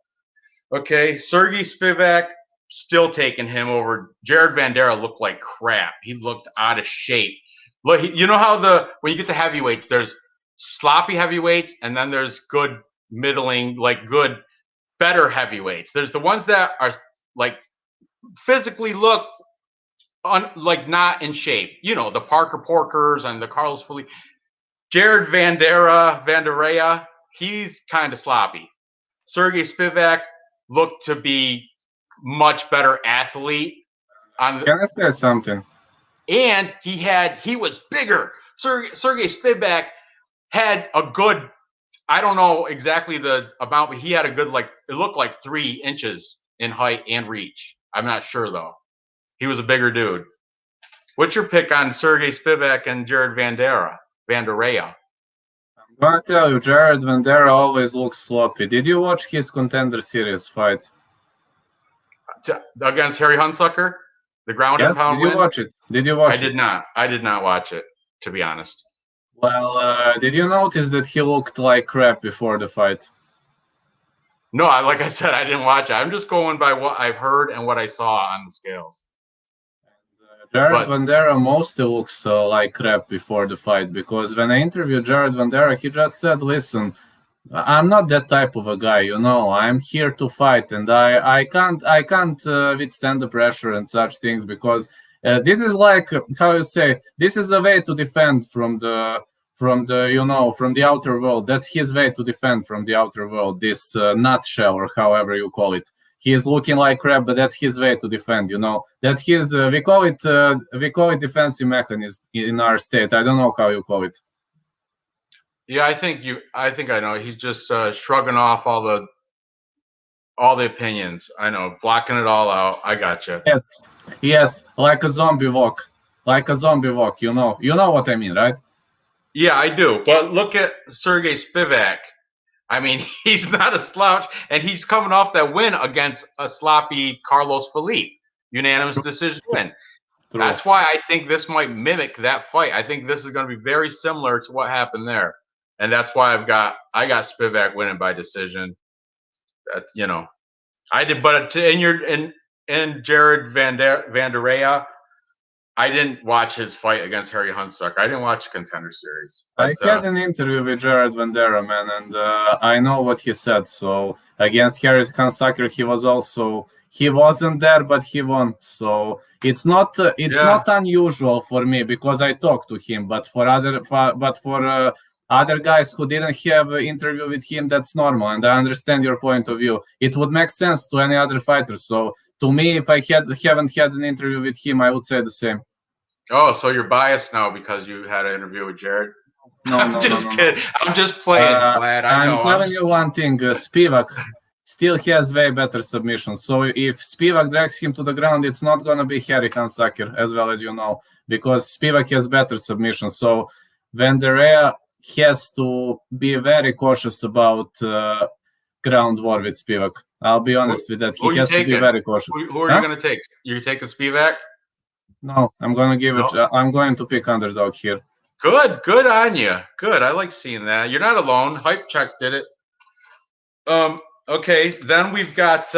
Okay, Sergey Spivak, still taking him over. Jared Vanderaa looked like crap. He looked out of shape. Look, you know how when you get to heavyweights, there's sloppy heavyweights, and then there's good middling, good, better heavyweights. There's the ones that are like physically look not in shape. The Parker Porkers and the Carlos Felipe. Jared Vanderaa, he's kind of sloppy. Sergey Spivak looked to be much better athlete. Can I say something? And he was bigger. Sergey Spivak had a good, I don't know exactly the amount, but he had a good, it looked like 3 inches in height and reach. I'm not sure, though. He was a bigger dude. What's your pick on Sergey Spivak and Jared Vanderaa? I'm gonna tell you, Jared Vanderaa always looks sloppy. Did you watch his Contender Series fight? Against Harry Hunsucker? The ground and Yes, pound did you win? watch it? Did you I watch did it? not. I did not watch it, to be honest. Well, did you notice that he looked like crap before the fight? No, like I said, I didn't watch it. I'm just going by what I've heard and what I saw on the scales. Jared But Vandera mostly looks like crap before the fight because when I interviewed Jared Vandera, he just said, "Listen, I'm not that type of a guy, you know. I'm here to fight, and I can't withstand the pressure and such things because this is like how you say this is a way to defend from the outer world. That's his way to defend from the outer world. This nutshell or however you call it. He is looking like crap, but that's his way to defend. You know, that's his. We call it defensive mechanism in our state. I don't know how you call it. yeah, I think I know. He's just shrugging off all the opinions. I know, blocking it all out. I gotcha. Yes, yes, like a zombie walk, like a zombie walk. You know what I mean, right? Yeah, I do. But look at Sergey Spivak. I mean, he's not a slouch, and he's coming off that win against a sloppy Carlos Felipe, unanimous decision win. True. That's why I think this might mimic that fight. I think this is going to be very similar to what happened there, and that's why I got Spivak winning by decision. I did, but in Jared Vanderea, I didn't watch his fight against Harry Hunsucker. I didn't watch the Contender Series. I But, had an interview with Jared Vandera, man, and I know what he said. So against Harris Hansaker, he wasn't there, but he won. So it's not unusual for me because I talked to him. But for other guys who didn't have an interview with him, that's normal, and I understand your point of view. It would make sense to any other fighter. So to me, if I haven't had an interview with him, I would say the same. oh, so you're biased now because you had an interview with Jared? No, I'm no, just no, no, kidding. I'm just playing, Vlad. I know. I'm telling you one thing, Spivak still has way better submissions. So if Spivak drags him to the ground, it's not going to be Harry Hansaker, as well as you know, because Spivak has better submissions. So Vanderea has to be very cautious about ground war with Spivak. I'll be honest with that. Who He you has to be taking? very cautious. Who are you going to take? You're taking Spivak? No, I'm going to give No? it. I'm going to pick underdog here. Good on you. Good. I like seeing that. You're not alone. Hype Check did it. Okay, then we've got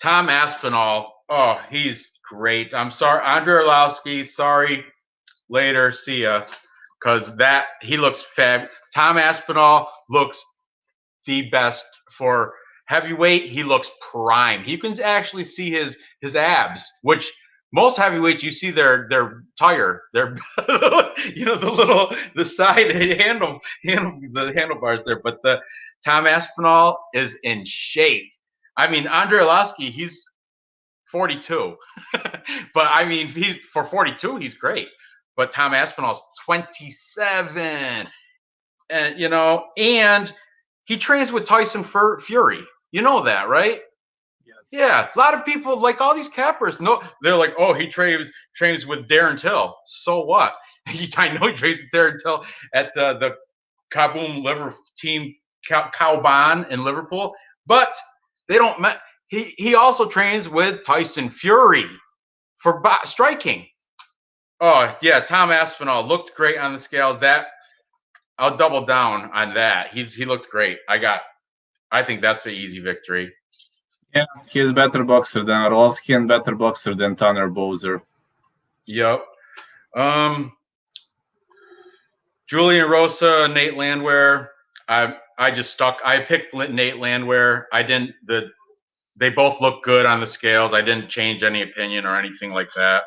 Tom Aspinall. Oh, he's great. I'm sorry, Andrei Arlovsky. Sorry, later. See ya. Because he looks fab. Tom Aspinall looks the best for heavyweight. He looks prime. You can actually see his abs, which most heavyweights you see their tire, their the side the handlebars there, but the Tom Aspinall is in shape. I mean, Andrei Arlovsky, he's 42, but I mean, for 42, he's great. But Tom Aspinall's 27, and he trains with Tyson Fury. You know that, right? Yeah, a lot of people like all these cappers. No, they're like, oh, he trains with Darren Till. So what? I know he trains with Darren Till at the Kaboom Liver team Cowban in Liverpool, but they don't. He also trains with Tyson Fury for striking. Oh yeah, Tom Aspinall looked great on the scales. I'll double down on that. He looked great. I think that's an easy victory. Yeah, he's a better boxer than Arlovsky and better boxer than Tanner Bowser. Yep. Julian Rosa, Nate Landwehr. I just stuck. I picked Nate Landwehr. They both look good on the scales. I didn't change any opinion or anything like that.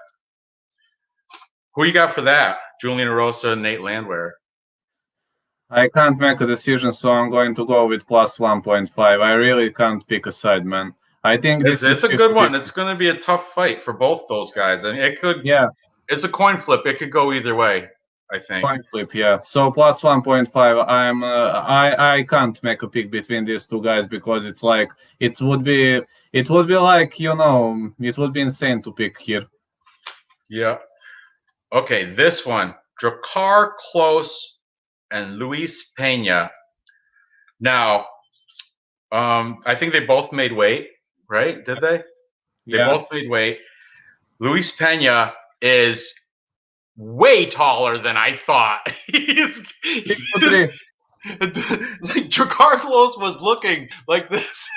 Who you got for that? Julian Rosa, Nate Landwehr. I can't make a decision, so I'm going to go with plus 1.5. I really can't pick a side, man. I think it's a good one. It's going to be a tough fight for both those guys, and it could. Yeah, it's a coin flip. It could go either way. I think coin flip. Yeah. So plus 1.5. I can't make a pick between these two guys because it's like it would be like it would be insane to pick here. Yeah. Okay, this one, Drakkar Klose and Luis Pena. Now, I think they both made weight, right? Did they? They both made weight. Luis Pena is way taller than I thought. he's like Carlos was looking like this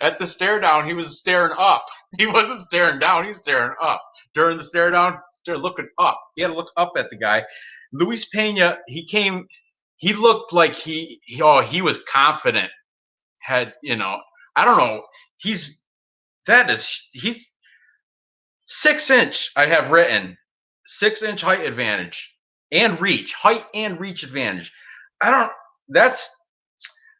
at the stare down. He was staring up. He wasn't staring down. He was staring up. During the stare down, looking up. He had to look up at the guy. Luis Pena, he looked like he was confident. Had, I don't know. He's 6-inch. I have written 6-inch height advantage and height and reach advantage. That's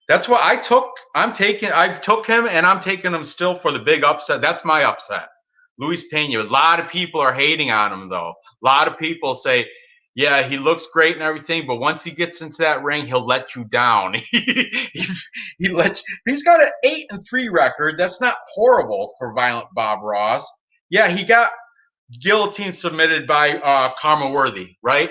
what I took. I took him, and I'm taking him still for the big upset. That's my upset. Luis Pena. A lot of people are hating on him, though. A lot of people say, yeah, he looks great and everything, but once he gets into that ring, he'll let you down. He's got an 8-3 record. That's not horrible for Violent Bob Ross. Yeah, he got guillotine submitted by Karma Worthy, right?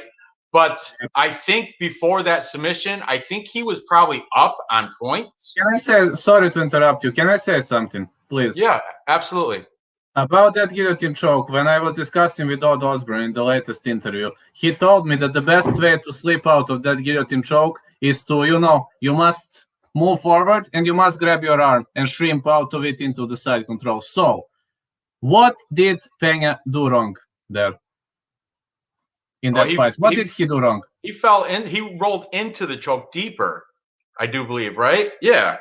But I think before that submission, I think he was probably up on points. Can I say, sorry to interrupt you, can I say something, please? Yeah, absolutely. About that guillotine choke, when I was discussing with Odd Osborne in the latest interview, he told me that the best way to slip out of that guillotine choke is to, you must move forward and you must grab your arm and shrimp out of it into the side control. So, what did Pena do wrong there in that fight? What did he do wrong? He fell in. He rolled into the choke deeper, I do believe, right? Yeah.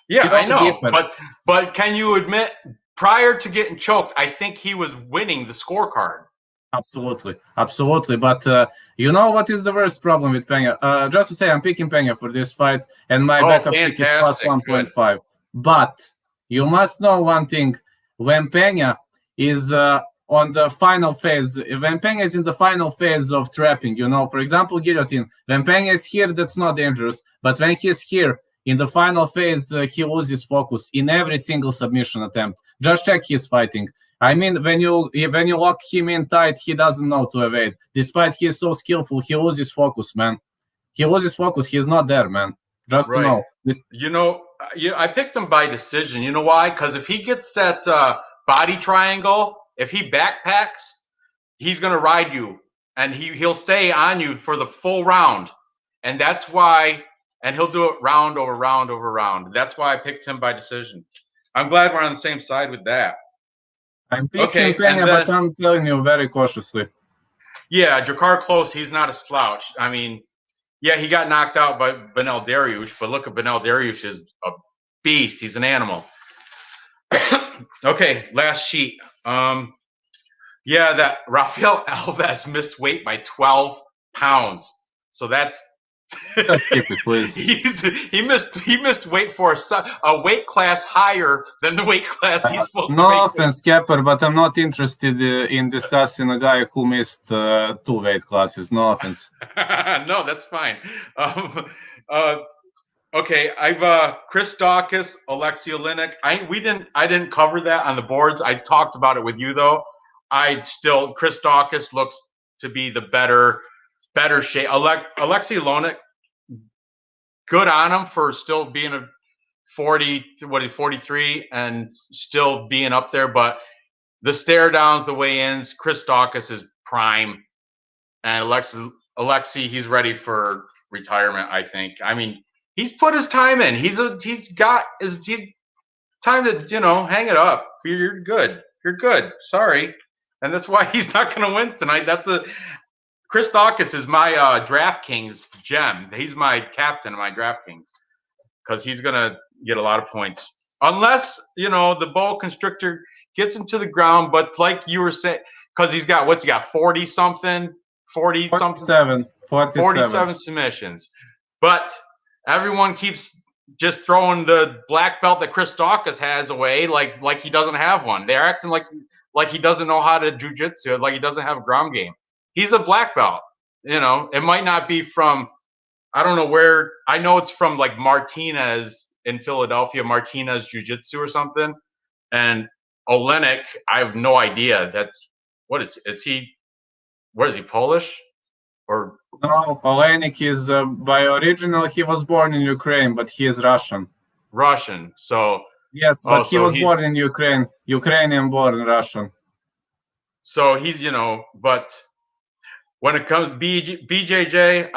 Yeah, I know. Deeper. But can you admit, prior to getting choked, I think he was winning the scorecard. Absolutely. But you know what is the worst problem with Pena? Just to say, I'm picking Pena for this fight, and my backup pick is plus 1.5. But you must know one thing. When Pena is on the final phase, when Pena is in the final phase of trapping, for example, guillotine, when Pena is here, that's not dangerous. But when he's here, in the final phase, he loses focus in every single submission attempt. Just check his fighting. I mean, when you lock him in tight, he doesn't know to evade. Despite he is so skillful, he loses focus, man. He loses focus. He's not there, man. Just to know. I picked him by decision. You know why? Because if he gets that body triangle, if he backpacks, he's going to ride you, and he'll stay on you for the full round. And that's why... And he'll do it round over round over round. That's why I picked him by decision. I'm glad we're on the same side with that. I'm picking Pena, but I'm telling you very cautiously. Yeah, Drakkar Klose, he's not a slouch. I mean, yeah, he got knocked out by Beneil Dariush, but look at Beneil Dariush is a beast. He's an animal. Okay, last sheet. Yeah, that Rafael Alves missed weight by 12 pounds. So that's... Just keep it, please. He missed weight for a weight class higher than the weight class he's supposed to. No offense, Capper, but I'm not interested in discussing a guy who missed 2 weight classes. No offense. No, that's fine. Okay, I've Chris Daukaus, Alexei Oleinik. I didn't cover that on the boards. I talked about it with you though. Chris Daukaus looks to be the better shape. Alexei Oleinik, good on him for still being a 43 and still being up there. But the stare downs, the weigh-ins, Chris Daukaus is prime, and Alexei, he's ready for retirement. I think. I mean, he's put his time in. He's got his time to hang it up. You're good. You're good. Sorry, and that's why he's not going to win tonight. Chris Daukaus is my DraftKings gem. He's my captain of my DraftKings because he's going to get a lot of points. Unless, the boa constrictor gets him to the ground. But like you were saying, because he's got 47 submissions. But everyone keeps just throwing the black belt that Chris Daukaus has away like he doesn't have one. They're acting like he doesn't know how to jiu-jitsu, like he doesn't have a ground game. He's a black belt. It might not be from, I don't know where. I know it's from like Martinez in Philadelphia, Martinez Jiu-Jitsu or something. And Oleinik, I have no idea. What is he, Polish? Or no, Oleinik is by original, he was born in Ukraine, but he is Russian. So yes, but he was born in Ukraine, Ukrainian born Russian. So he's, but when it comes to BJJ,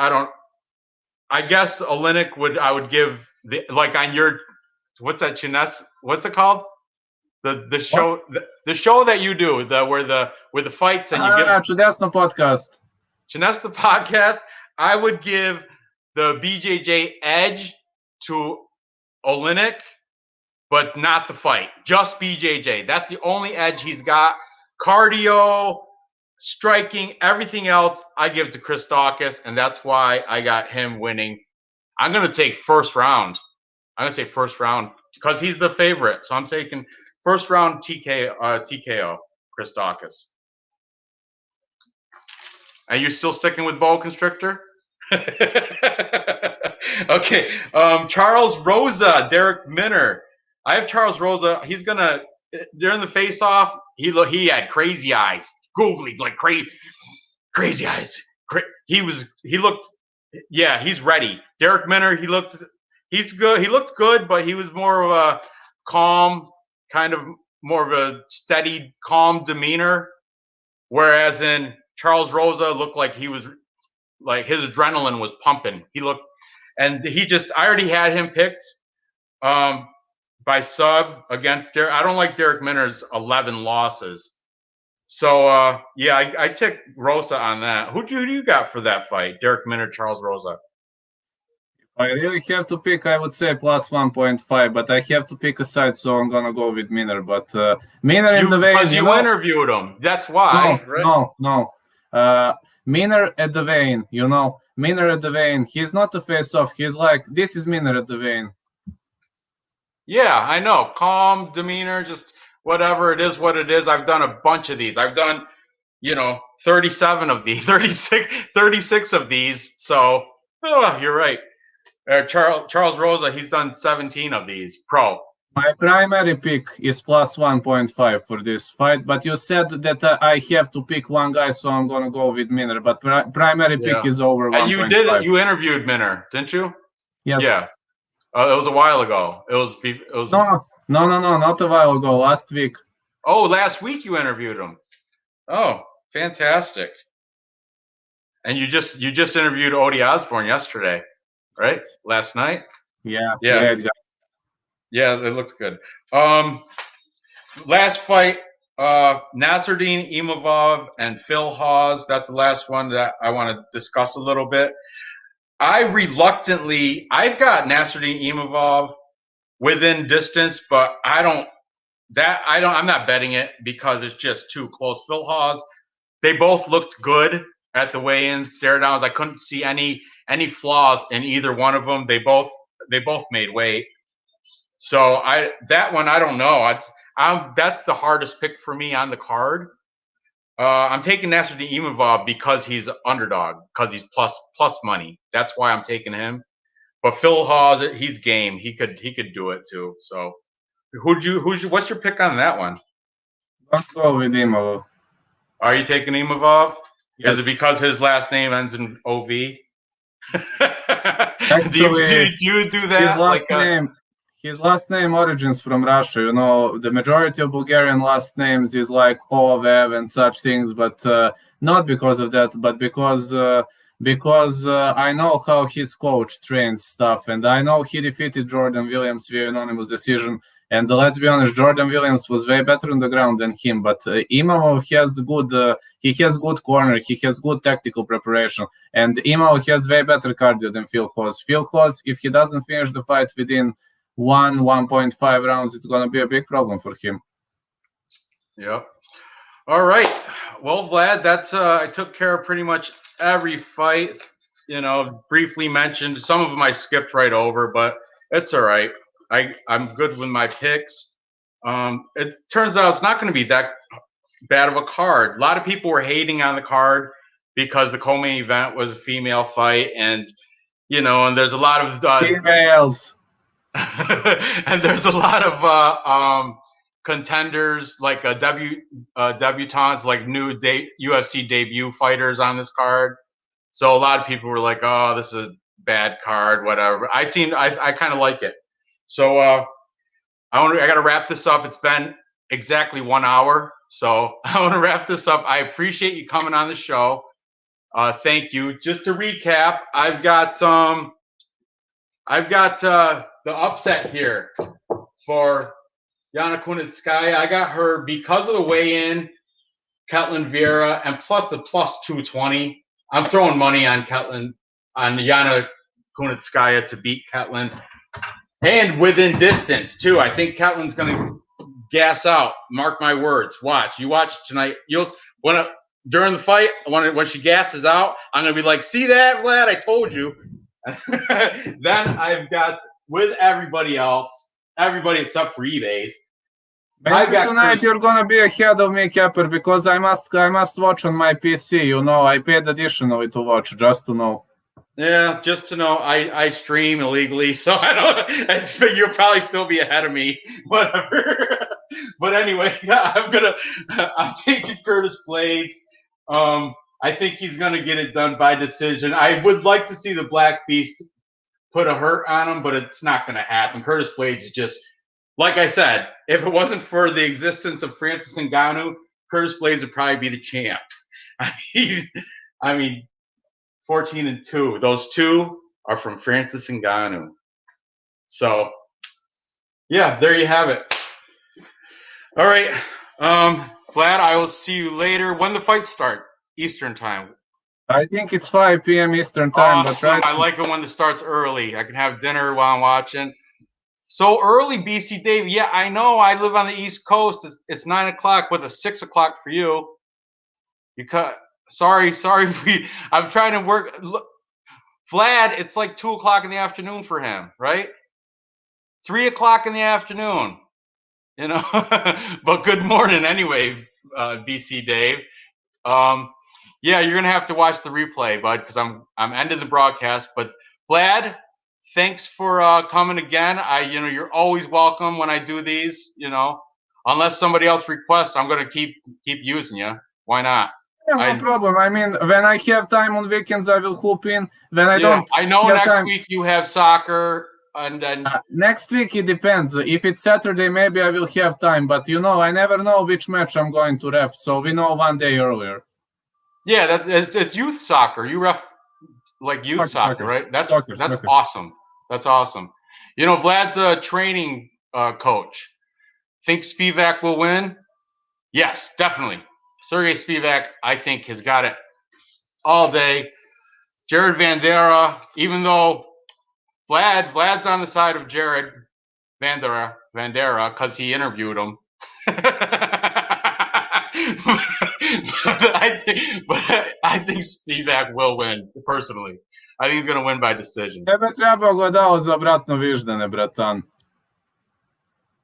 I guess Olynyk I would give like on your, what's that, Chines? What's it called? The What? show, the show that you do, where the fights and you give Чудесно podcast. Chines the podcast. I would give the BJJ edge to Olynyk, but not the fight. Just BJJ. That's the only edge he's got. Cardio, striking, everything else, I give to Christakis, and that's why I got him winning. I'm going to take first round. I'm going to say first round because he's the favorite. So I'm taking first round TKO, Christakis. Are you still sticking with boa constrictor? Okay. Charles Rosa, Derrick Minner. I have Charles Rosa. He's gonna during the face-off. He had crazy eyes, googly like crazy eyes. He looked. Yeah, he's ready. Derrick Minner. He's good. He looked good, but he was more of a calm, kind of more of a steady, calm demeanor. Whereas in Charles Rosa looked like he was like his adrenaline was pumping. He looked, and I already had him picked by sub against Derrick. I don't like Derrick Minner's 11 losses. So yeah, I took Rosa on that. Who do you got for that fight? Derrick Minner, Charles Rosa. I really have to pick, I would say plus 1.5, but I have to pick a side, so I'm gonna go with Minner. But Minner in the vein, because you interviewed him. That's why. No. Minner at the vein, Minner at the vein. He's not a face-off. He's like, this is Minner at the vein. Yeah, I know. Calm demeanor, just whatever it is, what it is. I've done a bunch of these. I've done, 37 of these, 36 of these. So you're right. Charles Rosa, he's done 17 of these pro. My primary pick is plus 1.5 for this fight, but you said that I have to pick one guy, so I'm going to go with Minner. But primary pick is over 1.5. And you did it. You interviewed Minner, didn't you? Yes. Yeah. It was a while ago. It was No, not a while ago. Last week. Oh, last week you interviewed him. Oh, fantastic. And you just interviewed Odie Osborne yesterday, right? Last night? Yeah. Yeah, it looks good. Last fight, Nasruddin Imavov and Phil Hawes. That's the last one that I want to discuss a little bit. I've got Nasruddin Imavov within distance, but I'm not betting it because it's just too close. Phil Hawes, they both looked good at the weigh-ins, stare-downs. I couldn't see any flaws in either one of them. They both made weight. So that one I don't know. That's the hardest pick for me on the card. I'm taking Nasruddin Imavov because he's underdog, because he's plus money. That's why I'm taking him. But Phil Hawes, he's game. He could do it too. So what's your pick on that one? Let's go with Imavov. Are you taking Imavov? Yes. Is it because his last name ends in OV? Actually, do you do that? His last name origins from Russia. The majority of Bulgarian last names is like Ovev and such things, but not because of that, but because I know how his coach trains stuff, and I know he defeated Jordan Williams via unanimous decision. And let's be honest, Jordan Williams was way better on the ground than him. But Imavov has good corner, he has good tactical preparation, and Imavov has way better cardio than Phil Hawes. Phil Hawes, if he doesn't finish the fight within 1.5 rounds, it's going to be a big problem for him. Yep. All right. Well, Vlad, that's I took care of pretty much every fight. Briefly mentioned some of them. I skipped right over, but it's all right. I'm good with my picks. It turns out it's not going to be that bad of a card. A lot of people were hating on the card because the co-main event was a female fight, and and there's a lot of females. And there's a lot of contenders like debutantes, like new UFC debut fighters on this card. So a lot of people were like, "Oh, this is a bad card, whatever." I kind of like it. So I got to wrap this up. It's been exactly 1 hour. So I want to wrap this up. I appreciate you coming on the show. Thank you. Just to recap, I've got the upset here for Yana Kunitskaya. I got her because of the weigh-in, Ketlen Viera, and plus the plus 220. I'm throwing money on Yana Kunitskaya to beat Ketlen. And within distance, too. I think Ketlen's going to gas out. Mark my words. Watch. You watch tonight. During the fight, when she gasses out, I'm going to be like, see that, Vlad? I told you. Then I've got, with everybody except for eBay's, Maybe tonight you're gonna be ahead of me, Kepper, because I must watch on my PC. You know, I paid additionally to watch, just to know. Yeah, just to know, I stream illegally, so I don't. You'll probably still be ahead of me, whatever. But anyway, I'm taking Curtis Blaydes. I think he's gonna get it done by decision. I would like to see the Black Beast put a hurt on him, but it's not gonna happen. Curtis Blaydes is just. Like I said, if it wasn't for the existence of Francis Ngannou, Curtis Blaydes would probably be the champ. I mean, 14-2. Those two are from Francis Ngannou. So, yeah, there you have it. All right, Vlad, I will see you later. When the fights start, Eastern time. I think it's 5 p.m. Eastern time. Awesome. Right. I like it when it starts early. I can have dinner while I'm watching. So early, BC Dave. Yeah, I know. I live on the East Coast. It's 9 o'clock, but it's 6 o'clock for you. Sorry. I'm trying to work. Look, Vlad, it's like 2 o'clock in the afternoon for him, right? 3 o'clock in the afternoon. You know. But good morning anyway, BC Dave. Yeah, you're gonna have to watch the replay, bud, because I'm ending the broadcast. But Vlad. Thanks for coming again. You're always welcome when I do these. Unless somebody else requests, I'm gonna keep using you. Why not? Yeah, no problem. I mean, when I have time on weekends, I will hoop in. When I don't, I know next week you have soccer, and then next week it depends. If it's Saturday, maybe I will have time. But I never know which match I'm going to ref, so we know one day earlier. Yeah, it's youth soccer. You ref like youth soccer, right? That's awesome. That's awesome. Vlad's a training coach. Think Spivak will win? Yes, definitely. Sergey Spivak, I think, has got it all day. Jared Vandera, even though Vlad's on the side of Jared Vandera because he interviewed him. I think Spivak will win, personally. I think he's going to win by decision. Tebe treba ogledalo za obratno viždane, bratan.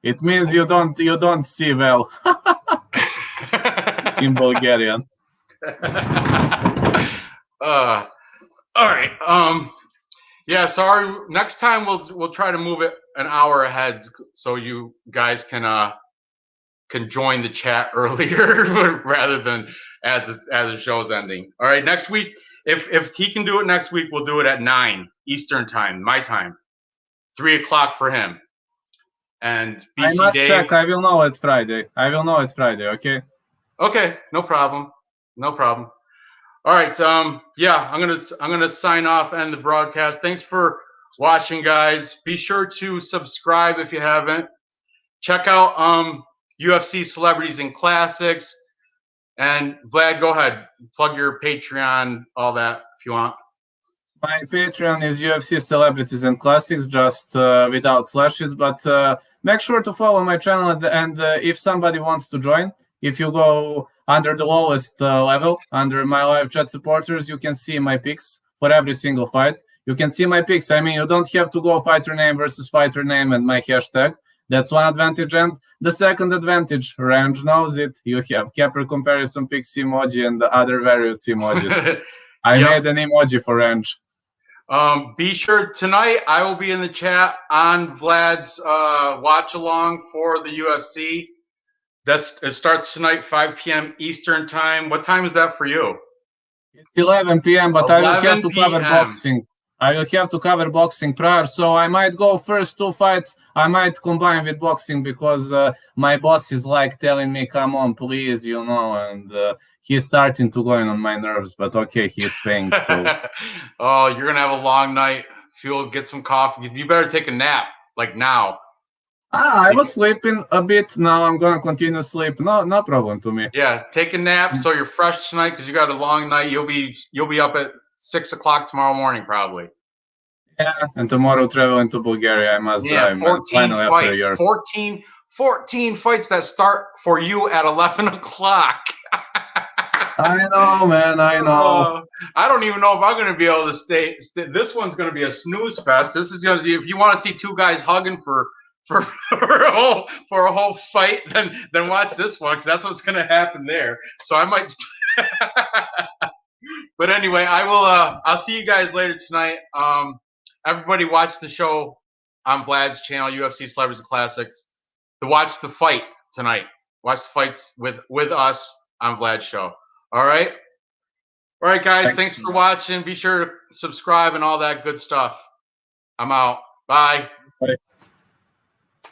It means you don't see well in Bulgarian. All right. Yeah. Sorry. Next time we'll try to move it an hour ahead so you guys can join the chat earlier rather than as the show's ending. All right. Next week. If he can do it next week, we'll do it at 9 Eastern time, my time, 3 o'clock for him. And BC I must Dave, check. I will know it Friday. Okay. Okay, no problem. All right. Yeah, I'm gonna sign off, end the broadcast. Thanks for watching, guys. Be sure to subscribe if you haven't. Check out UFC Celebrities and Classics. And Vlad, go ahead. Plug your Patreon, all that, if you want. My Patreon is UFC Celebrities and Classics, just without slashes. But make sure to follow my channel. And if somebody wants to join, if you go under the lowest level, under my live chat supporters, you can see my picks for every single fight. You can see my picks. I mean, you don't have to go fighter name versus fighter name and my hashtag. That's one advantage. And the second advantage, Range knows it. You have Kepper comparison picks emoji and the other various emojis. I made an emoji for Range. Be sure tonight I will be in the chat on Vlad's watch along for the UFC. It starts tonight, 5 p.m. Eastern time. What time is that for you? It's 11 p.m., but I will have to cover boxing. I will have to cover boxing prior, so I might go first 2 fights. I might combine with boxing because my boss is like telling me, "Come on, please," and he's starting to go on my nerves. But okay, he's paying. So. Oh, you're gonna have a long night. If you'll get some coffee, you better take a nap like now. I was sleeping a bit. Now I'm gonna continue sleep. No problem to me. Yeah, take a nap so you're fresh tonight because you got a long night. You'll be up at 6 o'clock tomorrow morning probably. Yeah, and tomorrow traveling to Bulgaria. I must drive. 14 fights. 14 fights that start for you at 11 o'clock. I know, man. I know. I don't even know if I'm going to be able to stay. This one's going to be a snooze fest. This is going to be, if you want to see two guys hugging for a whole fight, then watch this one because that's what's going to happen there. So I might. But anyway, I will. I'll see you guys later tonight. Everybody watch the show on Vlad's channel, UFC Celebrities and Classics, to watch the fight tonight. Watch the fights with us on Vlad's show. All right, guys. Thanks for watching. Be sure to subscribe and all that good stuff. I'm out. Bye. Bye.